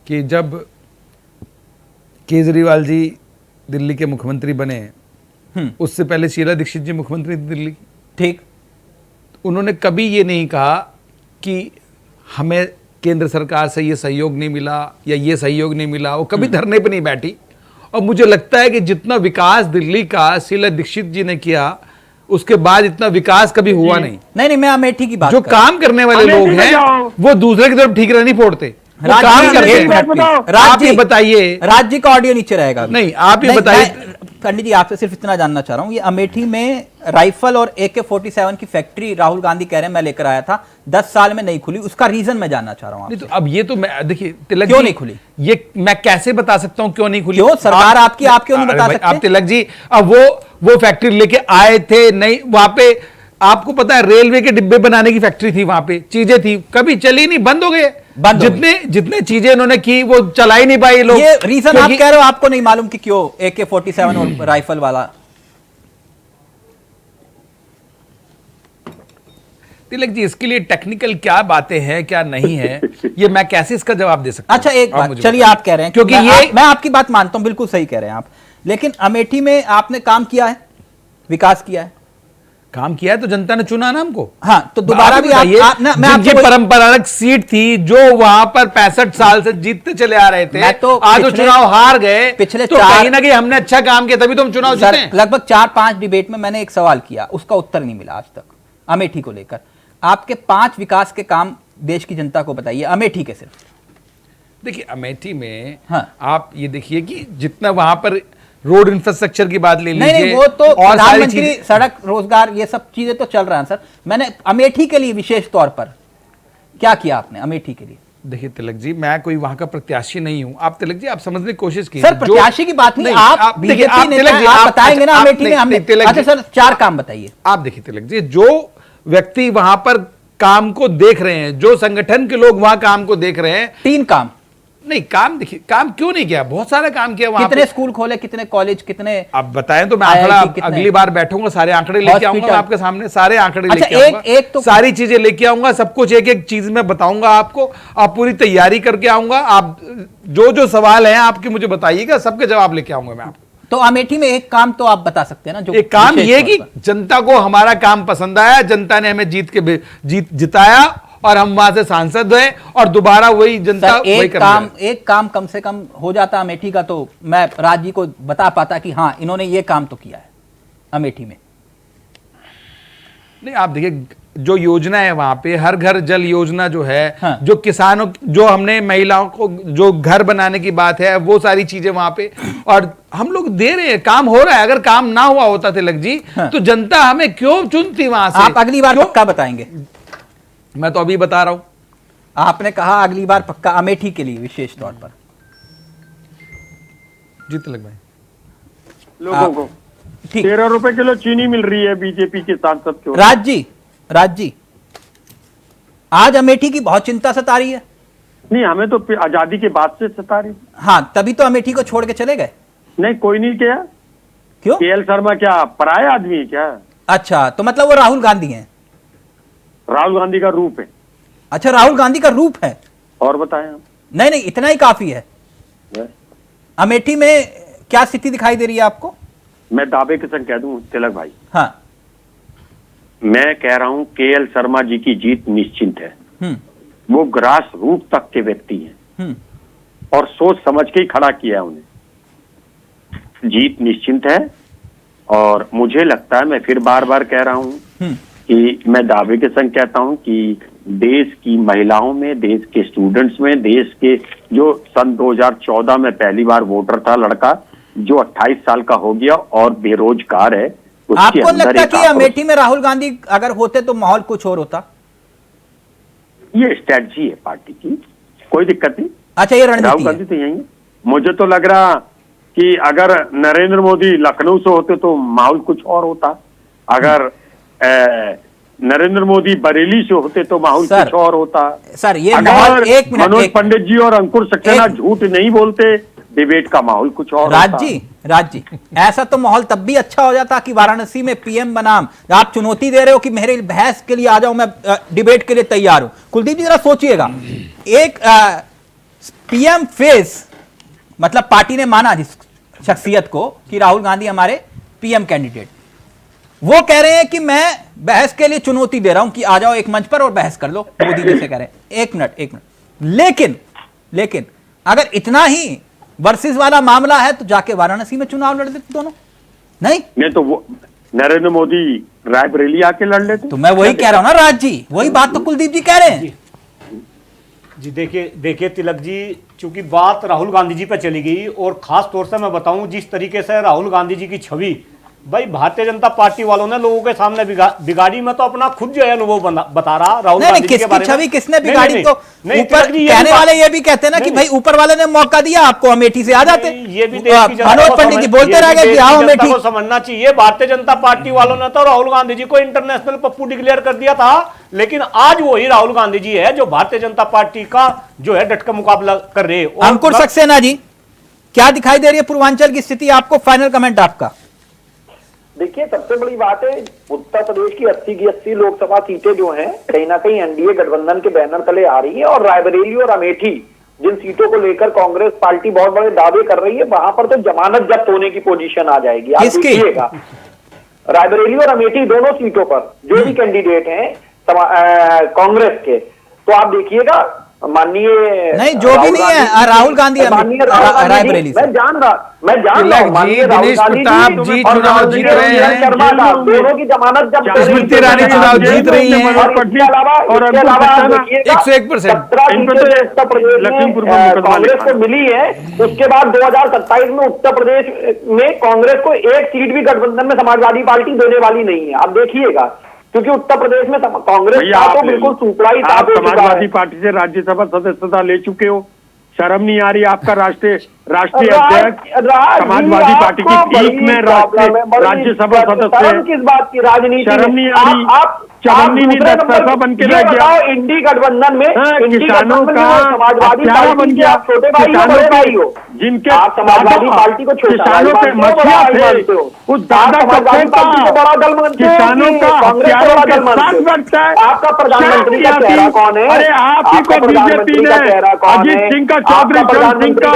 E: कि जब केजरीवाल जी दिल्ली के मुख्यमंत्री बने, उससे पहले शीला दीक्षित जी मुख्यमंत्री थी दिल्ली,
C: ठीक,
E: उन्होंने कभी ये नहीं कहा कि हमें केंद्र सरकार से ये सहयोग नहीं मिला या ये सहयोग नहीं मिला, वो कभी धरने पे नहीं बैठी। और मुझे लगता है कि जितना विकास दिल्ली का शीला दीक्षित जी ने किया, उसके बाद इतना विकास कभी हुआ नहीं।
C: नहीं, मैं अमेठी की बात
E: जो काम करने वाले लोग हैं वो दूसरे की तरफ ठीकरा नहीं फोड़ते, वो काम करते हैं। आप ये बताइए,
C: राज्य का ऑडियो नीचे रहेगा।
E: नहीं, आप ये बताइए
C: पंडित जी, आपसे सिर्फ इतना जानना चाह रहा हूं, ये अमेठी में राइफल और AK-47 की फैक्ट्री राहुल गांधी कह रहे हैं मैं लेकर आया था, 10 साल में नहीं खुली, उसका रीजन मैं जानना चाह रहा हूं।
E: नहीं तो अब ये तो मैं, देखिए तिलक
C: क्यों
E: जी,
C: नहीं खुली,
E: ये मैं कैसे बता सकता हूं क्यों नहीं खुली?
C: क्यों सरकार आपकी, आप क्यों नहीं बता सकते?
E: अब तिलक जी, अब वो फैक्ट्री लेके आए थे, नहीं वहां पे आपको पता है रेलवे के डिब्बे बनाने की फैक्ट्री थी वहां पे, चीजें थी, कभी चली नहीं, बंद हो गए। जितने चीजें इन्होंने की वो चला ही नहीं पाए लोग।
C: ये रीजन आप कह रहे हो, आपको नहीं मालूम कि क्यों AK-47 और राइफल वाला?
E: तिलक जी, इसके लिए टेक्निकल क्या बातें हैं क्या नहीं है, ये मैं कैसे इसका जवाब दे सकता हूं?
C: अच्छा एक बात, चलिए आप कह रहे हैं, क्योंकि मैं आपकी बात मानता हूं, बिल्कुल सही कह रहे हैं आप, लेकिन अमेठी में आपने काम किया है, विकास किया है,
E: काम किया है तो जनता ने चुना ना हमको।
C: हाँ, तो दोबारा भी
E: जिनकी परंपरागत सीट थी, जो वहां पर 65 साल से जीतते चले आ रहे थे, तो आज वो चुनाव हार गए,
C: पिछले
E: तो कहीं ना कहीं हमने अच्छा काम किया तभी तो हम चुनाव जीते।
C: लगभग 4-5 डिबेट में मैंने एक सवाल किया, उसका उत्तर नहीं मिला आज तक अमेठी को लेकर। आपके 5 विकास के काम देश की जनता को बताइए, अमेठी के सिर्फ।
E: देखिए अमेठी में
C: आप
E: ये देखिए कि जितना वहां पर रोड इंफ्रास्ट्रक्चर की बात ले लीजिए,
C: नहीं वो तो प्रधानमंत्री सड़क, रोजगार, ये सब चीजें तो चल रहा है सर। मैंने अमेठी के लिए विशेष तौर पर क्या किया आपने अमेठी के लिए?
E: देखिए तिलक जी, मैं कोई वहां का प्रत्याशी नहीं हूं। आप तिलक जी, आप समझने की कोशिश कीजिए।
C: सर प्रत्याशी की बात नहीं, आप बीजेपी नेता हैं, आप बताएंगे ना अमेठी में हमने। अच्छा सर, 4 काम बताइए आप।
E: देखिए तिलक जी, जो व्यक्ति वहां पर काम को देख रहे हैं, जो संगठन के लोग वहां काम को देख रहे हैं,
C: 3 काम
E: नहीं, काम देखिए, काम क्यों नहीं किया, बहुत सारा काम किया वहां।
C: कितने स्कूल खोले, कितने कॉलेज, कितने
E: आप बताएं तो मैं आंकड़ा अगली बार बैठूंगा, सारे आंकड़े लेके आऊंगा आपके सामने, सारे आंकड़े लेके आऊंगा,
C: तो
E: सारी चीजें लेके आऊंगा, सब कुछ एक एक चीज में बताऊंगा आपको। आप पूरी तैयारी करके आऊंगा, आप जो जो सवाल है आपके मुझे बताइएगा, सबके जवाब लेके आऊंगा मैं आपको।
C: तो अमेठी में एक काम तो आप बता सकते हैं ना, जो
E: एक काम ये कि जनता को हमारा काम पसंद आया, जनता ने हमें जिताया और हम वहां से सांसद हुए और दोबारा वही जनता
C: एक काम कम से कम हो जाता अमेठी का, तो मैं राज जी को बता पाता कि हाँ इन्होंने ये काम तो किया है अमेठी में।
E: नहीं आप देखिए, जो योजना है वहां पे, हर घर जल योजना जो है, जो किसानों, जो हमने महिलाओं को जो घर बनाने की बात है, वो सारी चीजें वहां पे, और हम लोग दे रहे हैं, काम हो रहा है। अगर काम ना हुआ होता तिलक जी, तो जनता हमें क्यों चुनती वहां से?
C: आप अगली बार पक्का बताएंगे?
E: मैं तो अभी बता रहा हूं।
C: आपने कहा अगली बार पक्का अमेठी के लिए विशेष तौर पर।
E: जी तिलक भाई,
D: लोगों को 13 रुपए किलो चीनी मिल रही है बीजेपी के सांसद को।
C: राज जी, आज अमेठी की बहुत चिंता सता रही है।
D: नहीं, हमें तो आजादी के बाद से सता रही।
C: हाँ, तभी तो अमेठी को छोड़ के चले गए।
D: नहीं, कोई नहीं किया।
C: क्यों?
D: KL शर्मा क्या पराया आदमी है क्या?
C: अच्छा, तो मतलब वो राहुल गांधी हैं?
D: राहुल गांधी का रूप है।
C: अच्छा, राहुल गांधी का रूप है।
D: और बताएं आप।
C: नहीं, इतना ही काफी है। अमेठी में क्या स्थिति दिखाई दे रही है आपको? मैं
D: दावे के संग कह दूं तिलक भाई,
C: हाँ,
D: मैं कह रहा हूं KL शर्मा जी की जीत निश्चित है। वो ग्रास रूट तक के व्यक्ति हैं और सोच समझ के ही खड़ा किया उन्हें। जीत निश्चित है और मुझे लगता है, मैं फिर बार बार कह रहा हूं कि मैं दावे के संग कहता हूं कि देश की महिलाओं में, देश के स्टूडेंट्स में, देश के जो सन 2014 में पहली बार वोटर था लड़का, जो 28 साल का हो गया और बेरोजगार है,
C: आपको लगता है कि अमेठी में राहुल गांधी अगर होते तो माहौल कुछ और होता?
D: ये स्ट्रेटजी है पार्टी की, कोई दिक्कत नहीं।
C: अच्छा, ये रणनीति
D: राहुल गांधी तो यही है। मुझे तो लग रहा कि अगर नरेंद्र मोदी लखनऊ से होते तो माहौल कुछ और होता, अगर नरेंद्र मोदी बरेली से होते तो माहौल कुछ और होता।
C: सर ये माहौल, एक मिनट,
D: मनोज पंडित जी और अंकुर सक्सेना झूठ नहीं बोलते, डिबेट का माहौल कुछ और होता।
C: राज जी, ऐसा तो माहौल तब भी अच्छा हो जाता कि वाराणसी में PM बनाम, आप चुनौती दे रहे हो कि मेरे बहस के लिए आ जाओ, मैं डिबेट के लिए तैयार हूं। कुलदीप जी जरा सोचिएगा, एक PM फेस, मतलब पार्टी ने माना जिस शख्सियत को कि राहुल गांधी हमारे PM कैंडिडेट, वो कह रहे हैं कि मैं बहस के लिए चुनौती दे रहा हूं कि आ जाओ एक मंच पर और बहस कर लो, मोदी जी से कह रहे हैं। एक मिनट, लेकिन अगर इतना ही वर्सेस वाला मामला है तो जाके वाराणसी में चुनाव लड़ लेते दोनों। नहीं
D: तो वो नरेंद्र मोदी रायबरेली आके लड़ लेते।
C: तो मैं वही कह रहा हूं ना राज जी, वही बात तो कुलदीप जी कह रहे हैं।
H: जी देखिए तिलक जी, चूंकि बात राहुल गांधी जी पे चली गई और खास तौर से मैं बताऊं जिस तरीके से राहुल गांधी जी की छवि भाई भारतीय जनता पार्टी वालों ने लोगों के सामने बिगाड़ी। मैं तो अपना खुद जो है अनुभव बता रहा राहुल गांधी जी के बारे में।
C: छवि किसने बिगाड़ी? तो ऊपर कहने वाले ये भी कहते हैं ना कि भाई ऊपर वाले ने मौका दिया आपको, अमेठी से आ जाते।
H: ये भी
C: मनोज पंडित जी बोलते रह गए कि आओ अमेठी
H: को समझना चाहिए। भारतीय जनता पार्टी वालों ने तो राहुल गांधी जी को इंटरनेशनल पप्पू डिक्लेयर कर दिया था, लेकिन आज वही राहुल गांधी जी है जो भारतीय जनता पार्टी का जो है डट का मुकाबला कर रहे हैं।
C: अंकुर सक्सेना जी, क्या दिखाई दे रही है पूर्वांचल की स्थिति आपको? फाइनल कमेंट आपका।
G: देखिए, सबसे बड़ी बात है उत्तर प्रदेश की 80 की 80 लोकसभा सीटें जो हैं कहीं ना कहीं एनडीए गठबंधन के बैनर तले आ रही है, और रायबरेली और अमेठी जिन सीटों को लेकर कांग्रेस पार्टी बहुत बड़े दावे कर रही है, वहां पर तो जमानत जब्त होने की पोजीशन आ जाएगी। आप देखिएगा, रायबरेली और अमेठी दोनों सीटों पर जो भी कैंडिडेट हैं कांग्रेस के, तो आप देखिएगा माननीय
C: नहीं जो भी नहीं है राहुल गांधी रायबरेली
G: मैं जान रहा हूँ माननीय
I: दिनेश प्रताप जी चुनाव जीत रहे हैं,
G: दोनों की जमानत जब
I: स्मृति ईरानी चुनाव जीत रही हैं
G: और
I: 101%।
G: कांग्रेस को मिली है। उसके बाद 2027 में उत्तर प्रदेश में कांग्रेस को एक सीट भी गठबंधन में समाजवादी पार्टी देने वाली नहीं है। आप देखिएगा, क्योंकि उत्तर प्रदेश में कांग्रेस का तो बिल्कुल सुपड़ा ही साफ हो चुका है।
D: समाजवादी पार्टी से राज्यसभा सदस्यता ले चुके हो, शर्म नहीं आ रही? आपका राष्ट्रीय अध्यक्ष समाजवादी पार्टी की ठीक में राज्यसभा सदस्य,
G: किस बात की राजनीति?
D: शर्म नहीं आ रही? आप चवन्नी दस्ता बन के रह गया।
G: इंडी गठबंधन में
D: किसानों का
G: समाजवादी
D: हत्यारा बन गया।
G: छोटे भाई हो, बड़े भाई हो,
D: जिनके
G: समाजवादी पार्टी को
D: किसानों के मछिया थे, उस दादा का
G: बड़ा दल मानते हो,
D: किसानों का हत्यारों के साथ बढ़ता है।
G: आपका प्रधानमंत्री का चेहरा कौन है?
D: अरे आप ही को बीजेपी ने अजीत सिंह का, चौधरी चरण सिंह का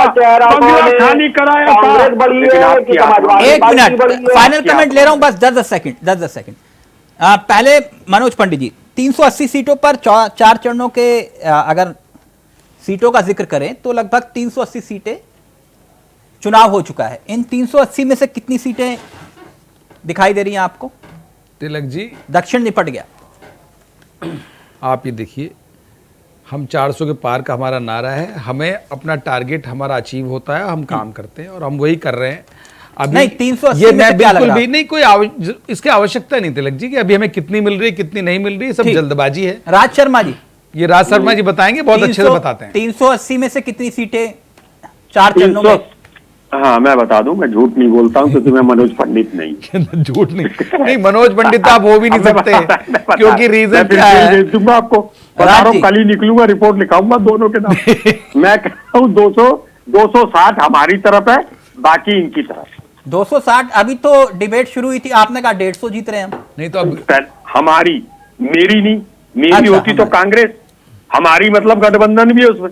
D: बंगला खाली कराया था।
G: कांग्रेस बड़ी है कि समाजवादी
C: एक
G: पार्टी
C: मिनट
G: बड़ी है?
C: फाइनल कमेंट ले रहा हूं, बस 10 सेकंड। पहले मनोज पंडित जी, 380 सीटों पर 4 चरणों के अगर सीटों का जिक्र करें तो लगभग 380 सीटें चुनाव हो चुका है। इन 380 में से कितनी सीटें दिखाई दे रही हैं आपको?
E: तिलक जी,
C: दक्षिण निपट गया।
E: आप ये देखिए, हम 400 के पार का हमारा नारा है। हमें अपना टारगेट हमारा अचीव होता है, हम काम करते हैं और हम वही कर रहे हैं। अभी
C: नहीं 380
E: ये
C: में
E: मैं
C: से क्या लग
E: बिल्कुल
C: रहा?
E: भी नहीं, कोई इसकी आवश्यकता नहीं तिलक जी कि अभी हमें कितनी मिल रही है कितनी नहीं मिल रही है, सब
C: ठीक।
E: जल्दबाजी है।
C: राज शर्मा जी,
E: ये राज शर्मा जी बताएंगे, बहुत अच्छे से बताते हैं।
C: 380 में से कितनी सीटें 4 चरणों में?
D: हाँ, मैं बता दूं, मैं झूठ नहीं बोलता हूं क्योंकि मैं मनोज पंडित नहीं।
E: झूठ नहीं मनोज पंडित आप हो भी नहीं सकते, क्योंकि रीजन क्या है?
D: दूंगा आपको, बता रहा हूं, कल ही निकलूंगा, रिपोर्ट लिखाऊंगा दोनों के नाम। मैं कहता हूँ 260 हमारी तरफ है, बाकी इनकी तरफ।
C: 260? अभी तो डिबेट शुरू हुई थी, आपने कहा 150 जीत रहे हैं हम।
E: नहीं तो अब
D: हमारी, मेरी नहीं, मेरी होती तो कांग्रेस, हमारी मतलब गठबंधन भी है उसमें।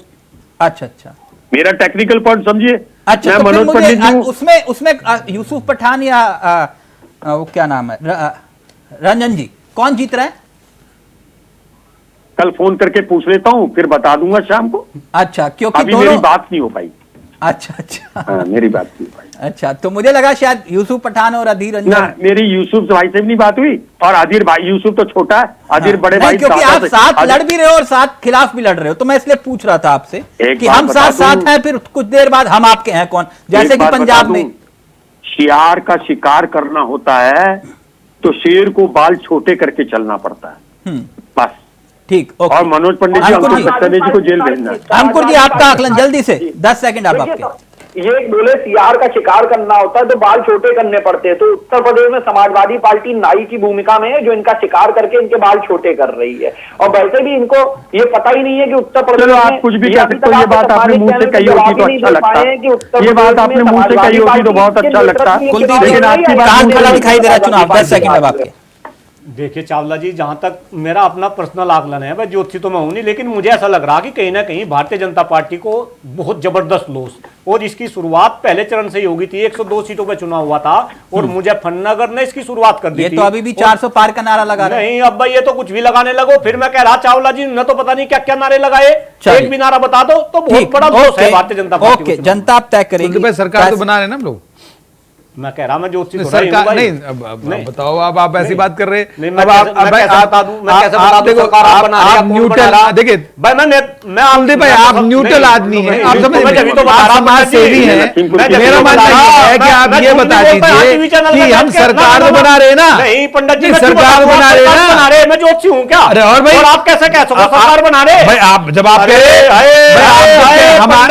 C: अच्छा,
D: मेरा टेक्निकल पॉइंट समझिए।
C: अच्छा,
D: मैं
C: तो
D: मनोज पंडित जी
C: उसमें यूसुफ पठान या वो क्या नाम है, रंजन जी, कौन जीत रहा है?
D: कल फोन करके पूछ लेता हूँ, फिर बता दूंगा शाम को।
C: अच्छा, क्योंकि
D: अभी मेरी बात नहीं हो पाई।
C: अच्छा
D: हाँ, मेरी बात नहीं हो पाई।
C: अच्छा, तो मुझे लगा शायद यूसुफ पठान और अधीर रंजन।
D: ना, मेरी यूसुफ भाई से भी नहीं बात हुई, और अधीर भाई, यूसुफ तो छोटा है, अधीर बड़े भाई।
C: क्योंकि आप साथ लड़ भी रहे हो और साथ खिलाफ भी लड़ रहे हो, तो मैं इसलिए पूछ रहा था आपसे कि हम साथ हैं, फिर कुछ देर बाद हम आपके हैं कौन, जैसे कि पंजाब में
D: शियार का शिकार करना होता है तो शेर को बाल छोटे करके चलना पड़ता है, बस।
C: ठीक,
D: और मनोज पंडित जी, अंकुर सक्सेना जी को जेल भेजना है।
C: अंकुर जी, आपका आकलन जल्दी से 10 सेकंड आप आपके।
G: ये बोले सीआर का शिकार करना होता है तो बाल छोटे करने पड़ते हैं, तो उत्तर प्रदेश में समाजवादी पार्टी नाई की भूमिका में है जो इनका शिकार करके इनके बाल छोटे कर रही है। और वैसे भी इनको ये पता ही नहीं है कि उत्तर प्रदेश में
D: आप कुछ भी कह सकते हो, ये बात आपने मुंह से कही होती तो अच्छा लगता है, ये बात आपने मुंह से कही होती तो बहुत अच्छा लगता है।
C: लेकिन आपकी बात खड़ा दिखाई दे रहा है चुनाव। 10 सेकंड अब आपके।
H: देखिए चावला जी, जहां तक मेरा अपना पर्सनल आकलन है, भाई ज्योतिषी तो मैं हूं नहीं, लेकिन मुझे ऐसा लग रहा कि कहीं ना कहीं भारतीय जनता पार्टी को बहुत जबरदस्त लॉस, और इसकी शुरुआत पहले चरण से ही होगी थी। 102 सीटों पर चुनाव हुआ था और मुजफ्फरनगर ने इसकी शुरुआत कर दी
C: ये
H: थी।
C: तो अभी भी 400 पार का नारा लगा रहे हैं।
H: नहीं, अब भाई ये तो कुछ भी लगाने लगो। फिर मैं कह रहा चावला जी ने तो पता नहीं क्या क्या नारे लगाए, एक भी नारा बता दो तो बहुत बड़ा लॉस है भारतीय जनता पार्टी।
C: ओके, जनता आप तय करेगी।
E: सरकार तो बना रहे ना हम लोग।
H: मैं कह रहा मैं ज्योतिषी थोड़ा ही हूँ
E: सरकार
H: भाई।
E: नहीं, अब बताओ, अब ऐसी बात कर रहे
H: नहीं, मैं
E: अब
H: कैसे- मैं कैसे बता दूं? मैं कैसे बता दूं?
E: देखो,
H: सरकार आप बना रही है,
E: आप
H: कौन बना
E: न्यूट्रल,
H: रहा?
E: देखिए
H: भाई मैं
E: कुलदीप भाई, आप न्यूट्रल आदमी हैं, आप समझ
H: मैं जब तो बता
E: आप
H: रहा हूं,
E: समाज सेवी हैं। मेरा मानना ये है कि आप ये बता दीजिए कि हम सरकार तो बना रहे हैं ना,
H: नहीं पंडित जी,
E: कि
H: मैं क्यों
E: सरकार
H: बताऊं?
E: बना रहे हैं
H: सरकार
E: ना।
H: बना रहे, मैं ज्योतिषी हूँ क्या?
E: अरे और भाई,
H: आप कैसे कह सको सरकार बना रहे?
E: भाई आप जब आप कह रहे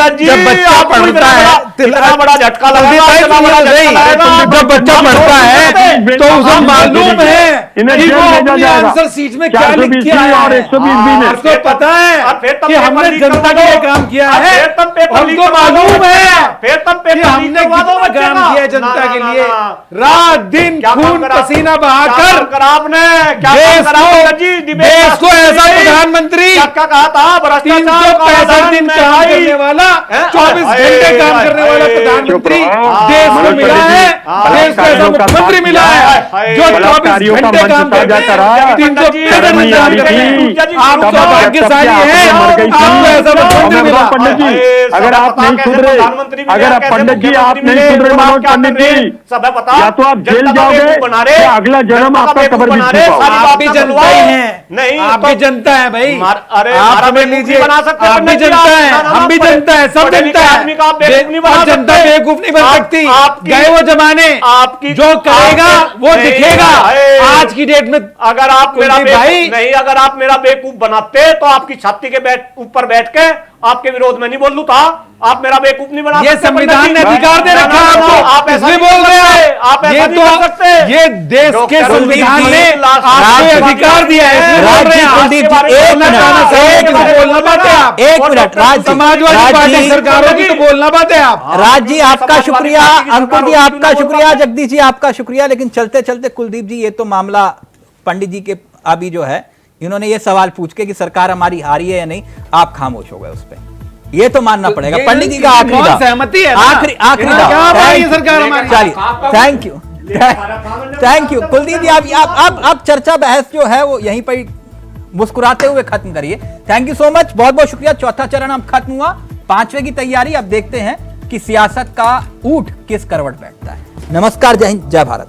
E: जब बच्चा पढ़ता है,
H: इतना बड़ा झटका लगा, इतना बड़ा झटका लगा।
E: जब बच्चा पढ़ता है तो उसे मालूम है
D: इन्हें
E: कि
D: जेल
E: वो
D: भेजा
E: अपनी
D: जाएगा।
E: आंसर शीट में क्या लिख
D: 420
E: के आया
D: और
E: है।
D: 120 में।
E: आपको पता है
H: और फिर तब
E: कि
H: पेपर
E: हमने
H: लीक
E: जनता
H: करवा
E: के लिए
H: दो।
E: काम किया
H: और
E: है,
H: फिर तब पेपर लीक
E: हमको
H: करवा दो।
E: मालूम है
H: फिर तब
E: कि
H: पेपर लीक
E: हमने
H: करवा दो
E: कितना
H: बच्चे
E: काम
H: का।
E: किया है जनता
H: ना,
E: के
H: ना,
E: लिए,
H: ना।
E: रात दिन
H: क्या काम
E: खून
H: करा?
E: पसीना
H: क्या
E: बहाकर
H: काम करा आपने? क्या
E: देश
H: काम करा
E: को-
H: पंडित जी? डिबेट
E: देश को
H: राष्ट्रपति
E: ऐसा
H: जी।
E: प्रधानमंत्री
H: क्या क्या कहा था? भ्रष्टाचार
E: 365 दिन काम करने वाला, 24 घंटे काम करने वाला प्रधानमंत्री देश को मिला है। देश को ऐसा मुख्यमंत्री मिला है जो 24 घंटे काम करते हैं, 365 दिन काम करते हैं। आप तो भाग्यशाली हैं, आपको ऐसा मुख्यमंत्री मिला।
D: पंडित जी, अगर आप नहीं सुधरे, अगर आप पंडित जी आप नहीं सुधरे मनोज पंडित जी,
H: सब पता
D: या तो आप जेल जाओगे या अगला जन्म आपका कब्र में छुपा।
E: आप भी जनता ही हैं,
H: नहीं
E: आप भी जनता है भाई,
H: अरे
E: आप समझ लीजिए,
H: बना सकते
E: आप भी जनता है, हम भी जनता है, सब जनता है।
H: आदमी का आप बेवकूफ नहीं बना
E: और जनता
H: सकते।
E: बेवकूफ नहीं बन
H: आप-
E: सकती।
H: आपकी-
E: गए वो जमाने,
H: आपकी
E: जो करेगा वो
H: नहीं,
E: दिखेगा।
H: नहीं।
E: आज की डेट में
H: अगर आप मेरा
E: कुलदीप भाई-
H: नहीं, अगर आप मेरा बेवकूफ बनाते तो आपकी छाती के ऊपर बैठ के आपके विरोध में नहीं बोल लूं था। आप मेरा बेवकूफ नहीं बना
E: ये
H: सकते
E: संविधान
H: पंडित
E: ने
H: जी।
E: अधिकार दे
H: ना,
E: रखा
H: ना,
E: है
H: ना,
E: आपको,
H: आप ऐसा
E: इसलिए
H: नहीं
E: बोल
H: कर
E: रहे
H: सकते।
E: हैं।
H: आप ऐसा
E: ये
H: नहीं कर सकते।
E: ये देश के
H: डॉक्टर
E: संविधान
H: कुलदीप
E: ने
H: जी,
E: आपको अधिकार दिया है, इसलिए बोल रहे हैं।
C: कुलदीप जी,
E: बोलना
C: एक मिनट,
E: चाहना चाहिए कि तो बोलना पाते आप।
C: एक मिनट, राज जी,
E: समाजवादी
C: राज
E: पार्टी
C: जी,
E: सरकारों की तो बोलना पाते आप।
C: राज जी आपका
H: समाजवादी
C: शुक्रिया,
H: पार्टी की
C: अंकुर जी
H: सरकार
C: आपका
H: होती
C: शुक्रिया,
H: है।
C: जगदीश जी आपका शुक्रिया। लेकिन चलते चलते कुलदीप जी, ये तो मामला पंडित जी के अभी जो है, इन्होंने ये सवाल पूछ के कि सरकार हमारी हारी है या नहीं, आप खामोश हो गए उस पर। ये तो मानना पड़ेगा
E: ये
C: पंडित जी का
E: इनकी
C: आखिरी
E: कौन
C: दाव।
E: सहमति है ना?
C: आखिरी
E: इन्होंने
C: दाव।
E: क्या हमारी
C: Thank-
E: सरकार हमारी?
C: चलिए, thank you, thank you Kuldeep ji. आप चर्चा बहस जो है वो यहीं पर ही मुस्कुराते हुए खत्म करिए। थैंक यू सो मच, बहुत बहुत शुक्रिया। चौथा चरण अब खत्म हुआ, पांचवे की तैयारी। अब देखते हैं कि सियासत का ऊंट किस करवट बैठता है। नमस्कार, जय हिंद, जय भारत।